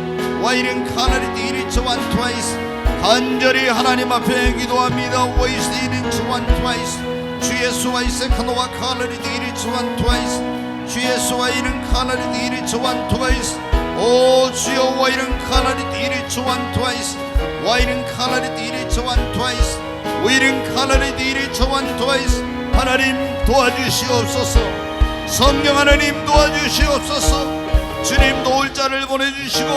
와이른 칼라리 디리츠 원 트와이스. 간절히 하나님 앞에 기도합니다. 와이스 디리츠 원 트와이스. 주 예수와 이세크노와 칼라리 디리츠 원 트와이스. 주 예수와 이른 칼라리 디리츠 원 트와이스. 오 주여 와이른 칼라리 디리츠 원 트와이스. 와이른 칼라리 디리츠 원 트와이스. 와이른 칼라리 디리츠 원 트와이스. 하나님 도와주시옵소서. 성령 하나님 도와주시옵소서. 주님 도울 자를 보내주시고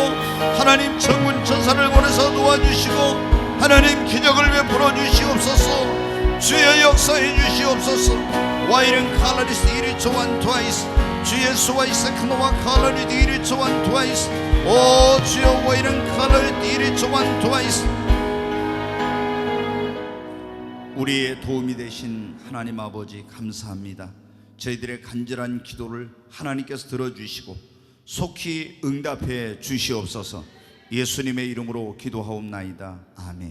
하나님 천군 천사를 보내서 도와주시고 하나님 기적을 베풀어 주시옵소서. 주여 역사해 주시옵소서. 와이른 칼라리스 이리초완 트와이스 주 예수와 이사크노와 칼라리드 이리초완 트와이스 오 주여 와이른 칼라리드 이리초완 트와이스. 우리의 도움이 되신 하나님 아버지 감사합니다. 저희들의 간절한 기도를 하나님께서 들어주시고 속히 응답해 주시옵소서. 예수님의 이름으로 기도하옵나이다. 아멘.